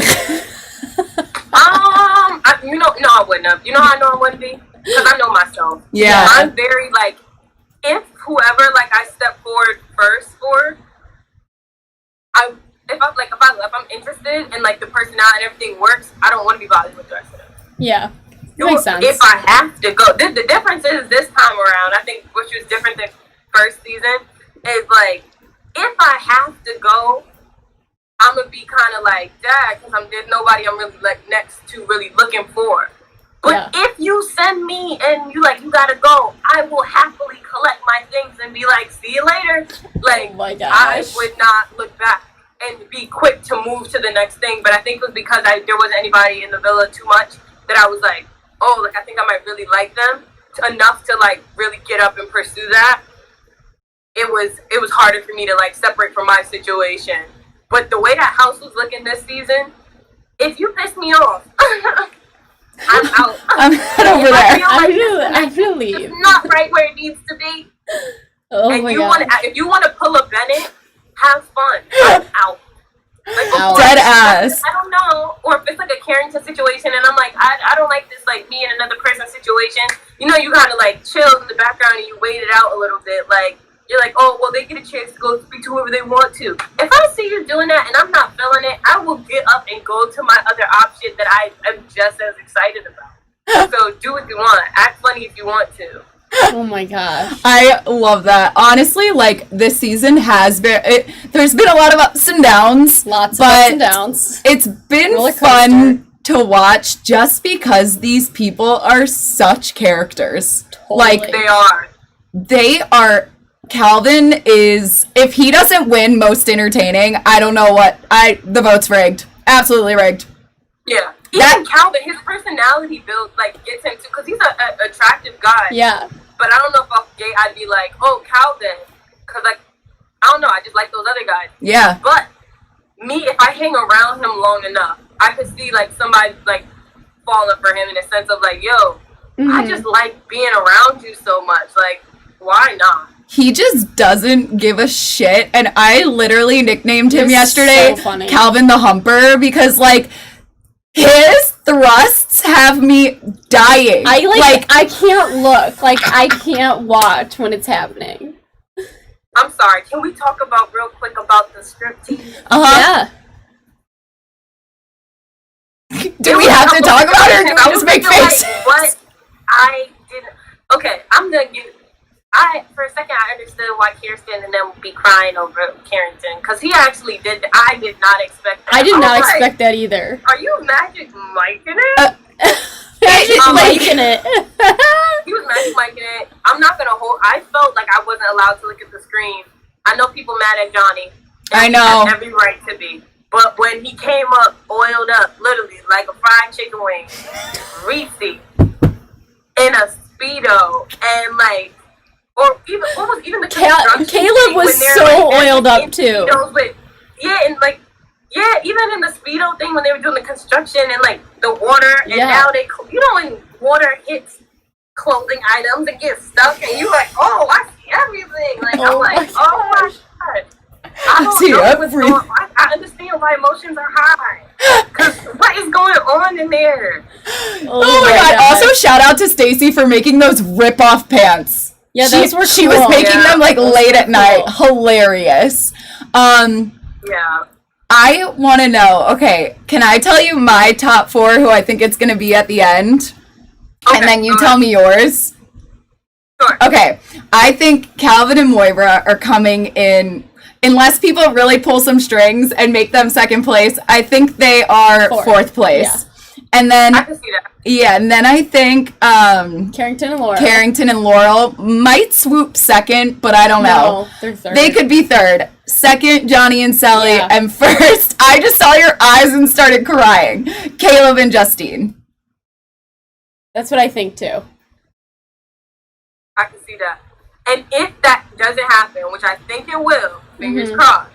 I wouldn't have. You know how I know I wouldn't be? Because I know myself. Yeah. I'm very like, if whoever like I step forward first for, if I'm interested and like the personality and everything works, I don't want to be bothered with the rest of them. Yeah. Makes sense. If I have to go, the difference is this time around, I think, which was different than first season, is like, if I have to go, I'm gonna be kind of like that because there's nobody I'm really like next to really looking for. But if you send me and you gotta go, I will happily collect my things and be like, see you later. Like, oh my gosh. I would not look back and be quick to move to the next thing. But I think it was because there wasn't anybody in the villa too much that I was like, oh, like I think I might really like them enough to like really get up and pursue that. It was harder for me to like separate from my situation. But the way that house was looking this season, if you piss me off, I'm out. I'm not over there. I feel leave. It's not right where it needs to be. Oh and my god. If you want to pull a Bennett, have fun. I'm out. Like, Dead ass. I don't know. Or if it's like a Carrington situation and I'm like, I don't like this, like me and another person situation. You know, you gotta like chill in the background and you wait it out a little bit. Like, you're like, oh, well, they get a chance to go speak to whoever they want to. If I see you doing that and I'm not feeling it, I will get up and go to my other option that I am just as excited about. So do what you want. Act funny if you want to. Oh my gosh. I love that. Honestly, like, this season has been, there's been a lot of ups and downs. Lots of ups and downs. It's been fun to watch just because these people are such characters. Totally. Like, They are. Calvin is, if he doesn't win most entertaining, I don't know what, the vote's rigged. Absolutely rigged. Yeah. Even Calvin, his personality build, like, gets him too, because he's an attractive guy. Yeah. But I don't know if I was gay, I'd be like, oh, Calvin. Because, like, I don't know, I just like those other guys. Yeah. But me, if I hang around him long enough, I could see, like, somebody, like, falling for him in a sense of, like, yo, I just like being around you so much. Like, why not? He just doesn't give a shit, and I literally nicknamed him yesterday Calvin the Humper because, like, his thrusts have me dying. I can't look. Like, I can't watch when it's happening. I'm sorry, can we talk real quick about the striptease? Yeah. Do we have to talk about it, or do we just make faces? What? I didn't. Okay, I'm gonna give. for a second, I understood why Kirsten and them would be crying over Carrington, because he actually did. I did not expect that. I did not was like, expect that either. Are you Magic Mikeing it? Magic like- Mikeing it. He was Magic Mikeing it. I'm not gonna hold. I felt like I wasn't allowed to look at the screen. I know people mad at Johnny. I know. He has every right to be. But when he came up, oiled up, literally like a fried chicken wing, Reese, in a Speedo, and like, or even almost even the construction Caleb thing was when they're, so like, oiled up in too. Speedos, but even in the Speedo thing when they were doing the construction and like the water, and now they, when water hits clothing items and gets stuck, and you like, oh, I see everything. Like I'm like, oh my god. I don't See know everything. what's going on. I understand why emotions are high. Because what is going on in there? Oh my god. Also, shout out to Stacy for making those rip-off pants. Yeah, those were She was cool. making them like Those late were at night. cool. Hilarious. Yeah. I want to know, okay, can I tell you my top 4 who I think it's going to be at the end? Okay, And then you go tell ahead. me yours? Sure. Okay, I think Calvin and Moira are coming in, unless people really pull some strings and make them second place, I think they are fourth place. Yeah. And then, I can see that. yeah, and then I think Carrington and Laura. Carrington and Laurel might swoop second, but I don't know. No, they're third. They could be third. Second, Johnny and Sally. Yeah. And first, I just saw your eyes and started crying. Caleb and Justine. That's what I think too. I can see that. And if that doesn't happen, which I think it will, fingers Mm-hmm. crossed.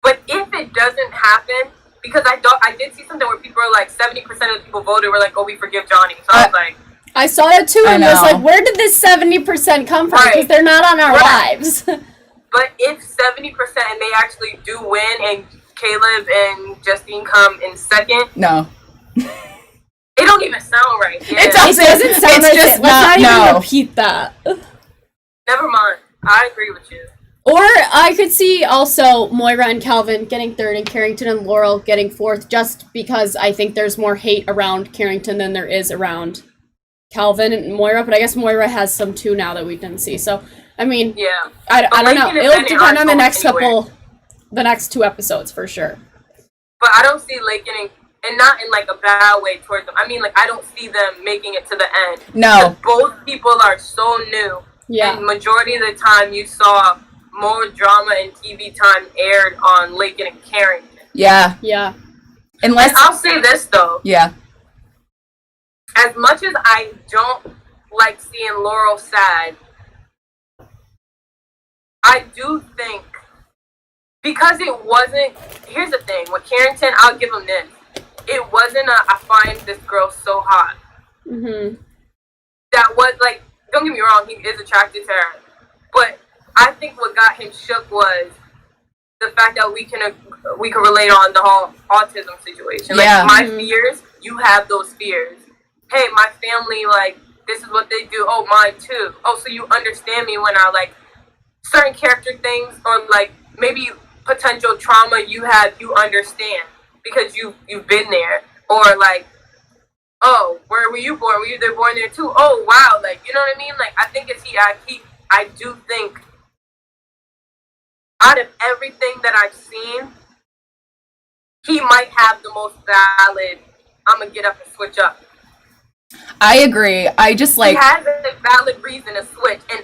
But if it doesn't happen, because I did see something where people are like 70% of the people voted were like, oh, we forgive Johnny. So I was like, I saw that too I and was know. like, where did this 70% come from? Because Right. they're not on our Right. lives. but if 70% and they actually do win and Caleb and Justine come in second, No. it don't even sound right. Yeah. It doesn't. It doesn't sound It's right. just Let's not no. even repeat that. Never mind. I agree with you. Or I could see also Moira and Calvin getting third and Carrington and Laurel getting fourth, just because I think there's more hate around Carrington than there is around Calvin and Moira. But I guess Moira has some too now that we didn't see. So, I mean, Yeah. I don't know. Lincoln and It'll Bennett depend aren't on the going next anywhere. the next 2 episodes for sure. But I don't see Lake getting, and not in like a bad way towards them. I mean, like, I don't see them making it to the end. No. Because both people are so new. Yeah. And majority of the time you saw more drama and TV time aired on Lincoln and Carrington. Yeah. Yeah. Unless. And I'll say this though. Yeah. As much as I don't like seeing Laurel sad, I do think, because it wasn't, here's the thing, with Carrington, I'll give him this. It wasn't I find this girl so hot. Mm-hmm. That was like, don't get me wrong, he is attracted to her. But I think what got him shook was the fact that we can relate on the whole autism situation. Yeah. Like, my fears, you have those fears. Hey, my family, like, this is what they do. Oh, mine too. Oh, so you understand me when I, like, certain character things or, like, maybe potential trauma you understand because you've been there. Or, like, oh, where were you born? Were you born there too? Oh, wow. Like, you know what I mean? Like, I think I do think out of everything that I've seen, he might have the most valid, I'm going to get up and switch up. I agree. I just like. He has a valid reason to switch, and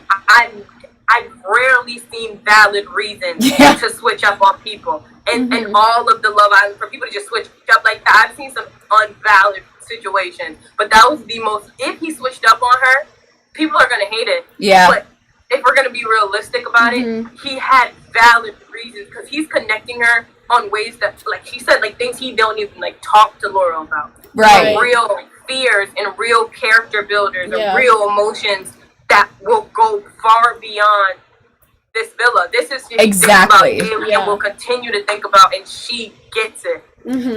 I've rarely seen valid reasons to switch up on people. And all of the Love Island, for people to just switch up like that, I've seen some unvalid situations. But that was the most, if he switched up on her, people are going to hate it. Yeah. But if we're going to be realistic about it, he had valid reasons because he's connecting her on ways that, like she said, like things he don't even like talk to Laurel about. Right. Like, real fears and real character builders Yeah. and real emotions that will go far beyond this villa. This is just Exactly. about Bailey Yeah. and will continue to think about, and she gets it.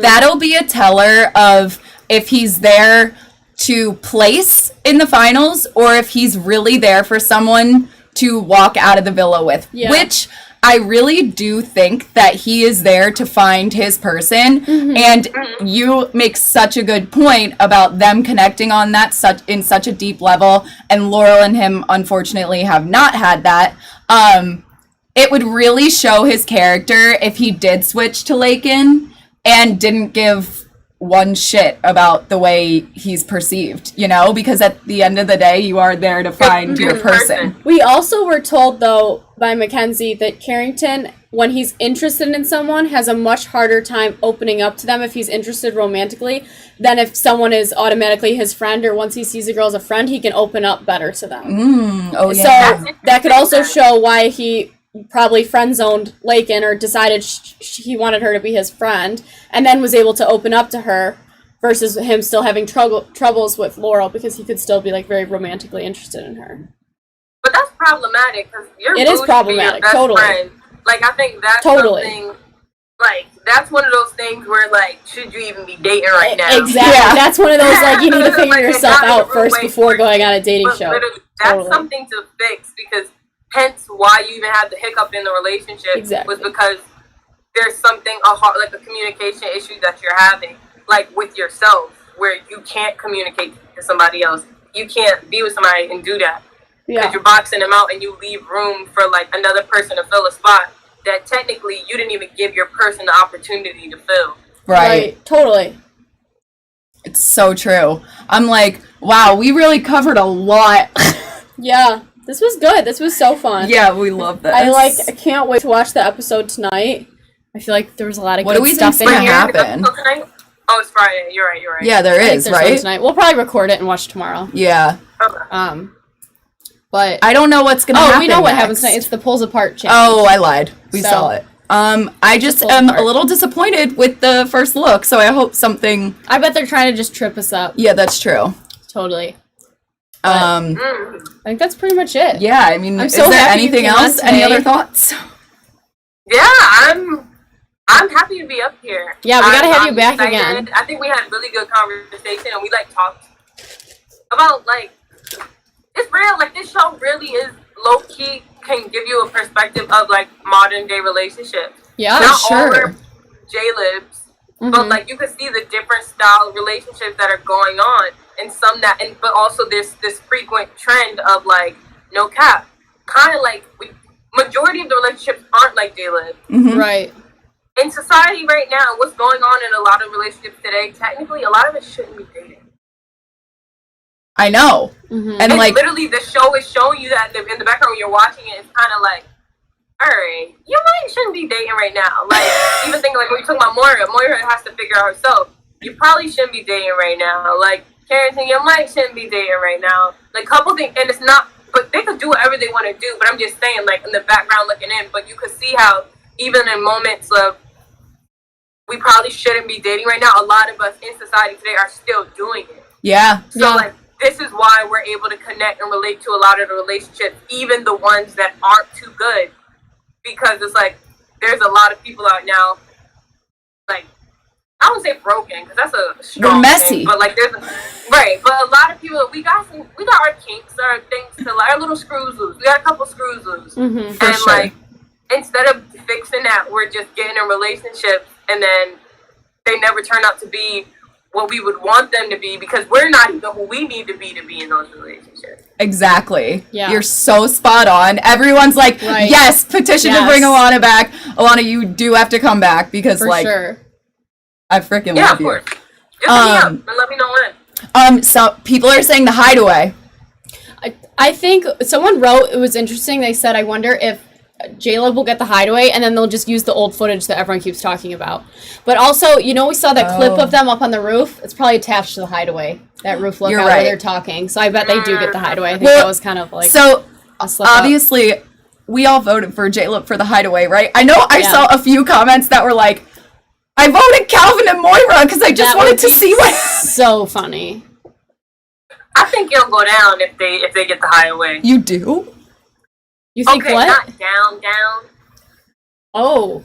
That'll be a teller of if he's there to place in the finals or if he's really there for someone to walk out of the villa with. Yeah. Which I really do think that he is there to find his person. And you make such a good point about them connecting on that in such a deep level. And Laurel and him, unfortunately, have not had that. It would really show his character if he did switch to Lakin and didn't give one shit about the way he's perceived, you know, because at the end of the day, you are there to find your person. We also were told, though, by Mackenzie that Carrington, when he's interested in someone, has a much harder time opening up to them if he's interested romantically than if someone is automatically his friend, or once he sees a girl as a friend, he can open up better to them. Oh, yeah. So that could also show why he probably friend-zoned Lakin, or decided he wanted her to be his friend, and then was able to open up to her, versus him still having troubles with Laurel, because he could still be, like, very romantically interested in her. But that's problematic, because It is problematic, totally. Friend. Like, I think that's something, like, that's one of those things where, like, should you even be dating right now? Exactly. Yeah. That's one of those, like, you need to figure yourself out first before going on a dating show. That's something to fix, because hence why you even had the hiccup in the relationship was because there's something, like a communication issue that you're having, like with yourself, where you can't communicate to somebody else. You can't be with somebody and do that. Because you're boxing them out and you leave room for like another person to fill a spot that technically you didn't even give your person the opportunity to fill. Right. Totally. It's so true. I'm like, wow, we really covered a lot. Yeah. This was good. This was so fun. Yeah, we love this. I can't wait to watch the episode tonight. I feel like there was a lot of good stuff in here. What do we think's gonna happen? Oh, it's Friday. You're right. Yeah, there is, right? Tonight. We'll probably record it and watch tomorrow. Yeah. Okay. But I don't know what's gonna happen. Oh, we know what next. happens tonight. It's the pulls apart challenge. Oh, I lied. We saw it. I just am a little disappointed with the first look, so I hope something... I bet they're trying to just trip us up. Yeah, that's true. Totally. I think that's pretty much it. Yeah, I mean, is so there anything else? Any other thoughts? Yeah, I'm happy to be up here. Yeah, we gotta have you back excited. again. I think we had really good conversation, and we like talked about like it's real. Like this show really is low key can give you a perspective of like modern day relationships. Yeah, not sure. all are J-libs, but like you can see the different style relationships that are going on, and some that, and but also this frequent trend of like no cap, kind of like majority of the relationships aren't like J-lib. Right. In society right now, what's going on in a lot of relationships today, technically a lot of it shouldn't be dating. I know. And it's like literally the show is showing you that in the background when you're watching it, it's kind of like, alright, you shouldn't be dating right now. Like, even thinking like when you're talking about Moira has to figure out herself. You probably shouldn't be dating right now. Like, Carrington, you shouldn't be dating right now. Like, couple things, and it's not, but they could do whatever they want to do, but I'm just saying, like, in the background looking in, but you could see how, even in moments of, we probably shouldn't be dating right now, a lot of us in society today are still doing it. Yeah. So, like, this is why we're able to connect and relate to a lot of the relationships, even the ones that aren't too good. Because it's like, there's a lot of people out now, like, I don't say broken, because that's a strong they're messy. thing, but like, there's, right, but a lot of people, we got our kinks, our things to, like, our little screws loose. We got a couple screws loose. And, like, instead of fixing that, we're just getting in relationships, and then they never turn out to be what we would want them to be, because we're not even who we need to be in those relationships. Exactly. Yeah. You're so spot on. Everyone's like, yes, petition to bring Alana back. Alana, you do have to come back, because For like, sure. I freaking love you. Of course. Just hit me up and let me know when. So people are saying The Hideaway. I think someone wrote, it was interesting, they said, I wonder if J-Lo will get The Hideaway, and then they'll just use the old footage that everyone keeps talking about. But also, you know, we saw that clip of them up on the roof. It's probably attached to The Hideaway. That roof lookout where they're talking. So I bet they do get The Hideaway. I think that was kind of like a slip obviously, up. we all voted for J-Lo for The Hideaway, right? I know I saw a few comments that were like, I voted Calvin and Moira because I just wanted to see what. So funny. I think it'll go down if they get The Hideaway. You do? You think okay, what? Not down. Oh.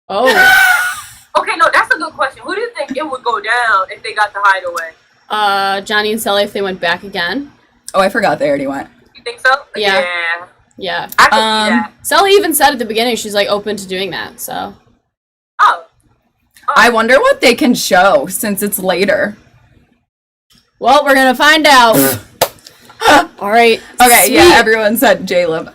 Okay, no, that's a good question. Who do you think it would go down if they got The Hideaway? Johnny and Sally if they went back again. Oh, I forgot they already went. You think so? Yeah. Yeah. I can see that. Sally even said at the beginning she's like open to doing that. So. Oh. I wonder what they can show since it's later. Well, we're gonna find out. All right. Okay, sweet. yeah, everyone said Jaleb.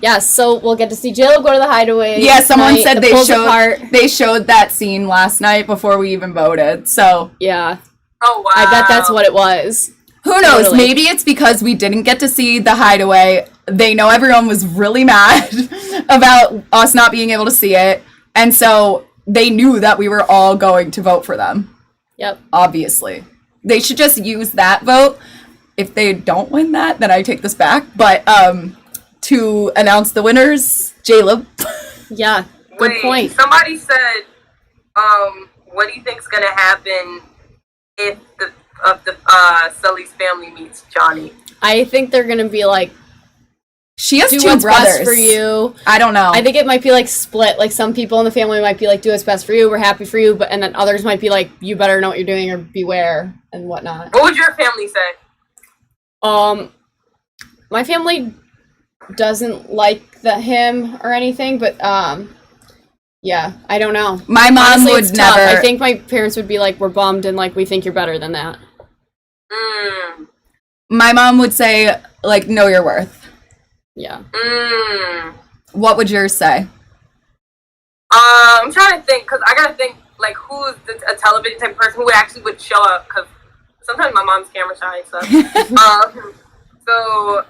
Yes, so we'll get to see Jaleb go to the hideaway. Yeah, someone tonight. said The they pulls showed apart. they showed that scene last night before we even voted. So Yeah, Oh wow. I bet that's what it was. who knows? Totally. Maybe it's because we didn't get to see the hideaway. They know everyone was really mad about us not being able to see it, and so they knew that we were all going to vote for them. Yep. Obviously, they should just use that vote. If they don't win that, then I take this back. But to announce the winners, Jaleb. Yeah. Good Wait, point. Somebody said, what do you think's gonna happen if Sully's family meets Johnny? I think they're gonna be like, She has do two what's brothers. best for you. I don't know. I think it might be like split. Like some people in the family might be like, do what's best for you. We're happy for you. But and then others might be like, you better know what you're doing or beware and whatnot. What would your family say? My family doesn't like him or anything, but yeah, I don't know. My mom Honestly, would it's tough. never. I think my parents would be like, we're bummed and like we think you're better than that. Mm. My mom would say, like, know your worth. Yeah. Mm. What would yours say? I'm trying to think, because I gotta think, like, who's a television type of person who actually would show up, because sometimes my mom's camera shy, so. So,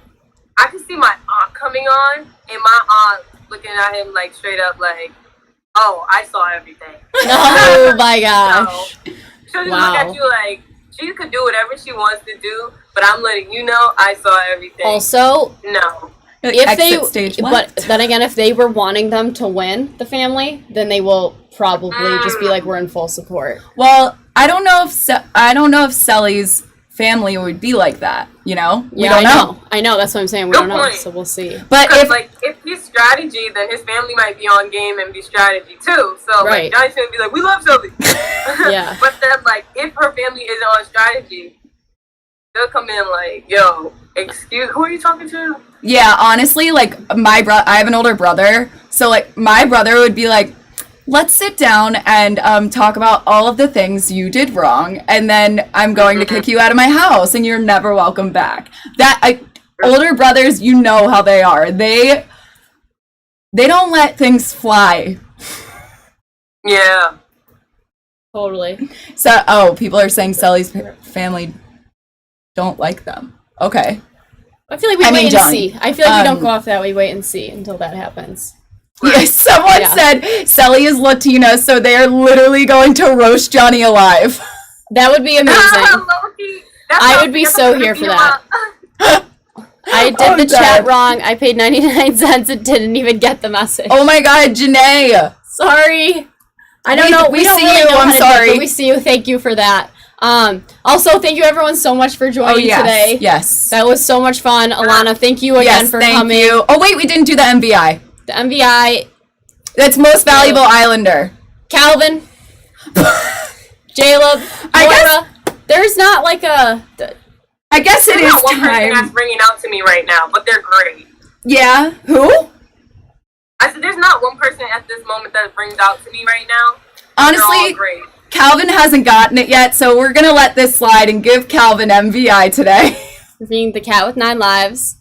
I could see my aunt coming on, and my aunt looking at him, like, straight up, like, oh, I saw everything. Oh my So, gosh. she'll just Wow. look at you like, she could do whatever she wants to do, but I'm letting you know I saw everything. Also, No. Like, if exit they, stage but left. then again, if they were wanting them to win the family, then they will probably just be like, we're in full support. Well, I don't know if Sally's family would be like that. You know, we Yeah, don't know. I know. That's what I'm saying. We Good don't know, point. so we'll see. But Because, if like, if he's strategy, then his family might be on game and be strategy, too. So, Right. like, Johnny's gonna be like, we love Shelby. Yeah. But then, like, if her family isn't on strategy, they'll come in like, yo, excuse, who are you talking to? yeah, honestly, like I have an older brother, so like my brother would be like, let's sit down and talk about all of the things you did wrong, and then I'm going to kick you out of my house, and you're never welcome back. Older brothers, you know how they are. They don't let things fly. Yeah. Totally. So, people are saying Sally's family don't like them. Okay. I feel like we I mean, wait and Johnny. see. I feel like we don't Um, go off that. We wait and see until that happens. Yes, someone Yeah. said Sally is Latina, so they are literally going to roast Johnny alive. That would be amazing. Low-key. That's I how would be I'm so gonna here beat for him that. up. I did I'm the chat dead. wrong. I paid 99 cents and didn't even get the message. Oh my god, Janae! Sorry. I don't We- know. we don't see really you, know I'm how to do it, sorry. but we see you. Thank you for that. Also, thank you everyone so much for joining Oh yes, today. yes. That was so much fun. Alana, thank you again Yes, for thank coming. you. Oh wait, we didn't do the MVI. The MVI, That's most valuable Islander. Calvin, Jaleb, I guess- Laura. There's not like a. I guess it There's is not one person that's time. ringing out to me right now, but they're great. Yeah. Who? I said there's not one person at this moment that rings out to me right now. They're all Honestly, great. Calvin hasn't gotten it yet, so we're gonna let this slide and give Calvin MVI today. Being the cat with 9 lives.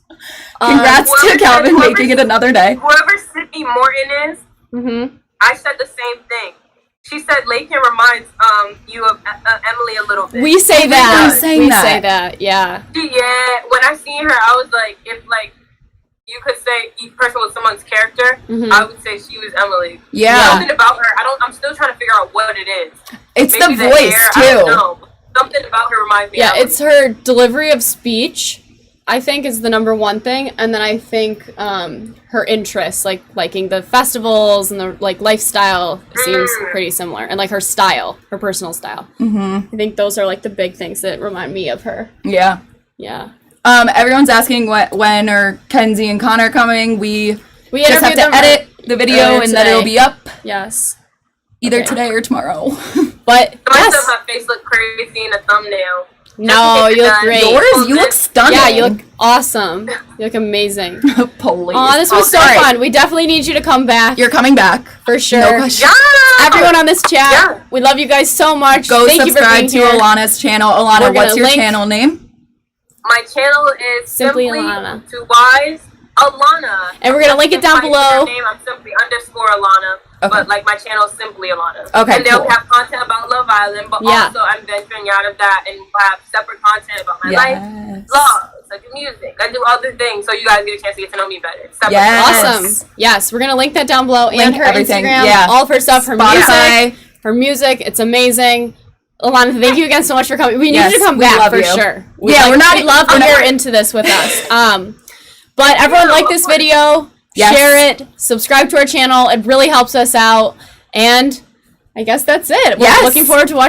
Congrats to whoever- Calvin whoever- making it another day. Whoever Sydney Morton is, Mm-hmm. I said the same thing. She said Lakin reminds you of Emily a little bit. We say that. Everyone's saying we that. say that. Yeah. Yeah, when I seen her, I was like, if like you could say each person was someone's character, Mhm. I would say she was Emily. Yeah. Something about her, I'm still trying to figure out what it is. It's Maybe the voice hair, I don't too. know. Something about her reminds me. Yeah, of Emily. it's her delivery of speech, I think, is the number one thing, and then I think her interests, like liking the festivals and the like lifestyle, seems pretty similar, and like her style, her personal style. Mm-hmm. I think those are like the big things that remind me of her. Yeah. Yeah, Everyone's asking when are Kenzie and Connor coming. We we just have interviewed to them edit the video earlier and then it'll today. be up Yes, either Okay. today or tomorrow. but Somebody yes, said my face looked crazy in the thumbnail. No, you look great. Yours? You look stunning. Yeah, you look awesome. You look amazing. Police. Oh, this was so All right. fun. We definitely need you to come back. You're coming back. For sure. No question. Everyone on this chat, Yeah. we love you guys so much. Go Thank you for subscribe being to here. Alana's channel. Alana, We're gonna what's your link- channel name? My channel is Simply simply Alana. to wise Alana. And we're gonna link it down My below. Name, I'm simply underscore Alana. Okay. But like my channel is simply Alana. Okay, And they'll cool. have content about Love Island, but Yeah. also I'm venturing out of that and have separate content about my life, Yes. vlogs, I do music, I do other things, so you guys get a chance to get to know me better. Separate Yes. Awesome. Yes, we're gonna link that down below and Link her everything, Instagram, yeah. all of her stuff, her Spotify. music. Her music, it's amazing. Alana, thank you again so much for coming. We need Yes, you to come we back love for you. sure. Yeah, we're not- We'd love to we're hear not- into this with us. But everyone like this video, Yes. share it, subscribe to our channel. It really helps us out. And I guess that's it. We're Yes. looking forward to watching